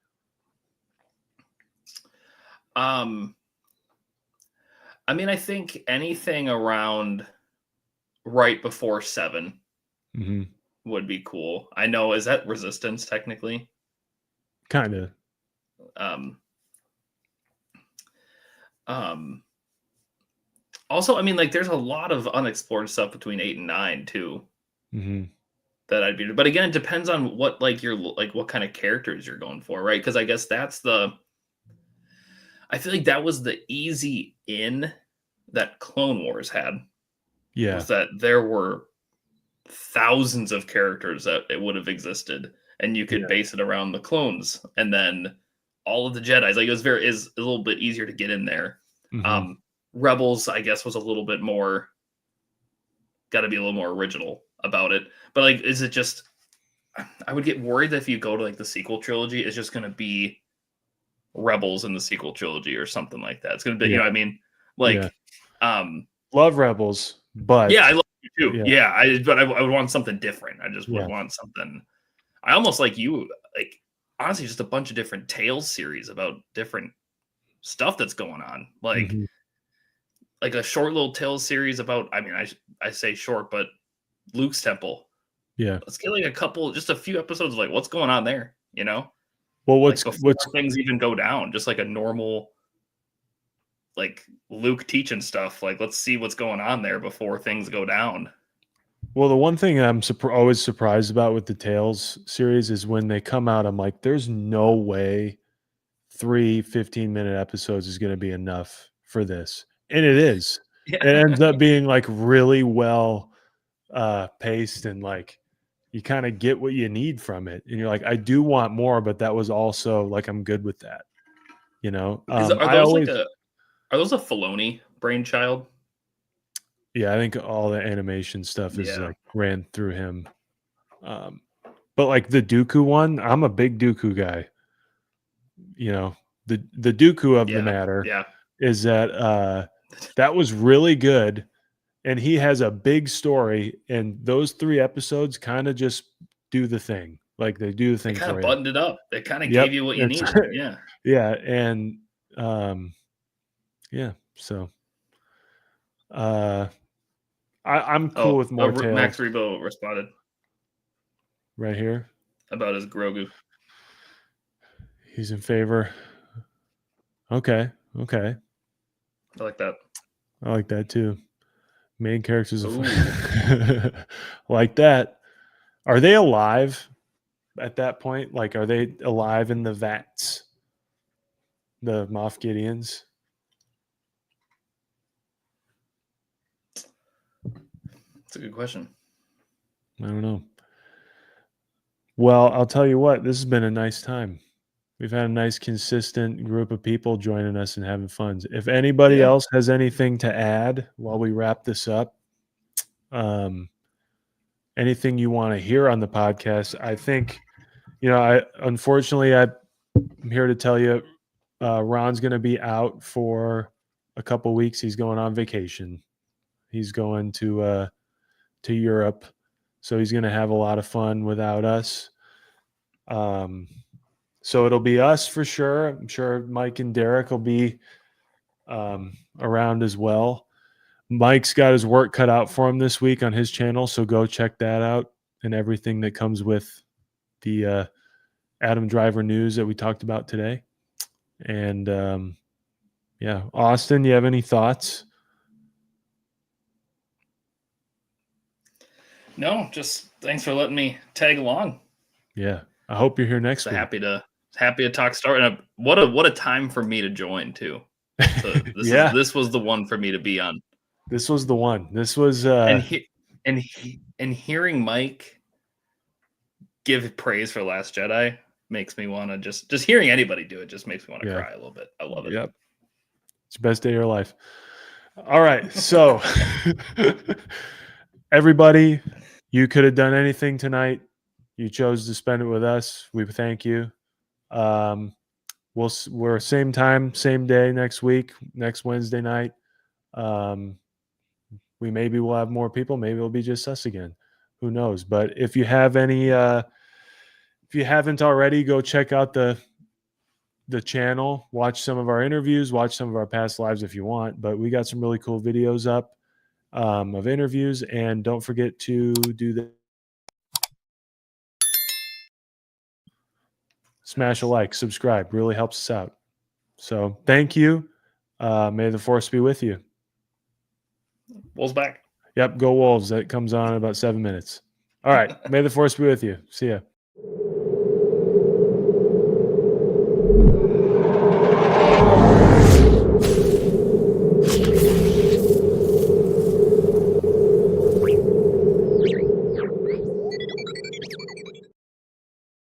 I mean, I think anything around right before 7 Mm-hmm. would be cool. I know, is that Resistance technically? Kind of. Also, I mean, like, there's a lot of unexplored stuff between 8 and 9 too. Mm-hmm. That I'd be, but again, it depends on what like you're like what kind of characters you're going for, right? Because I guess I feel like that was the easy in that Clone Wars had. Yeah. Was that there were thousands of characters that it would have existed, and you could base it around the clones, and then all of the Jedis. Like, is a little bit easier to get in there. Mm-hmm. Rebels, I guess, was a little bit more. Got to be a little more original about it. But like, is it just? I would get worried that if you go to like the sequel trilogy, it's just going to be Rebels in the sequel trilogy or something like that. It's going to be, you know what I mean? Like, love Rebels, But yeah, I love you too. yeah. Yeah, but I would want something different. I just would Yeah. want something. I almost like you, like honestly, just a bunch of different Tales series about different stuff that's going on. Mhm. Like a short little Tales series about. I mean, I say short, but Luke's temple. Yeah. Let's get like just a few episodes of like what's going on there. Well, Like before things even go down, just like a normal, like Luke teaching stuff. Like let's see what's going on there before things go down. well, the one thing I'm always surprised about with the Tales series is when they come out, I'm like, there's no way 3 15-minute episodes is going to be enough for this. And it is. Yeah. It ends up being like really well paced, and like you kind of get what you need from it. And you're like, I do want more, but that was also like, I'm good with that. Are those a Filoni brainchild? Yeah, I think all the animation stuff is Yeah. like ran through him. But like the Dooku one, I'm a big Dooku guy. The Dooku of the matter Yeah. is that that was really good, and he has a big story, and those 3 episodes kind of just do the thing. Like they do the They thing kind for of you. buttoned it up. They kind of Yep, gave you what you it's- needed. Yeah. Yeah, and yeah, so I'm cool with more Tales. Max Rebo responded Right here. about his Grogu. He's in favor. Okay. I like that. I like that too. Main characters Ooh. like that. Are they alive at that point? Like, are they alive in the vats? The Moff Gideons? That's a good question. I don't know. Well, I'll tell you what, this has been a nice time. We've had a nice, consistent group of people joining us and having fun. If anybody else has anything to add while we wrap this up, anything you want to hear on the podcast, I think, unfortunately, I'm here to tell you, Ron's going to be out for a couple weeks. He's going on vacation. He's going to Europe, so he's going to have a lot of fun without us. So it'll be us for sure. I'm sure Mike and Derek will be around as well. Mike's got his work cut out for him this week on his channel, so go check that out and everything that comes with the Adam Driver news that we talked about today. And yeah, Austin, you have any thoughts? No, just thanks for letting me tag along. Yeah, I hope you're here next week. Happy to talk Star Wars. What a time for me to join too. So this was the one for me to be on. This was the one. This was and hearing Mike give praise for Last Jedi makes me want to just hearing anybody do it just makes me want to cry a little bit. I love it. Yep. It's the best day of your life. All right. So everybody, you could have done anything tonight. You chose to spend it with us. We thank you. We're same time, same day next week, next Wednesday night. Maybe we'll have more people. Maybe it'll be just us again. Who knows? But if you have any, if you haven't already, go check out the channel, watch some of our interviews, watch some of our past lives if you want. But we got some really cool videos up of interviews, and don't forget to do the smash a like, subscribe, really helps us out. So thank you. May the force be with you. Wolves back. Yep, go Wolves. That comes on in about 7 minutes. All right. May the force be with you. See ya.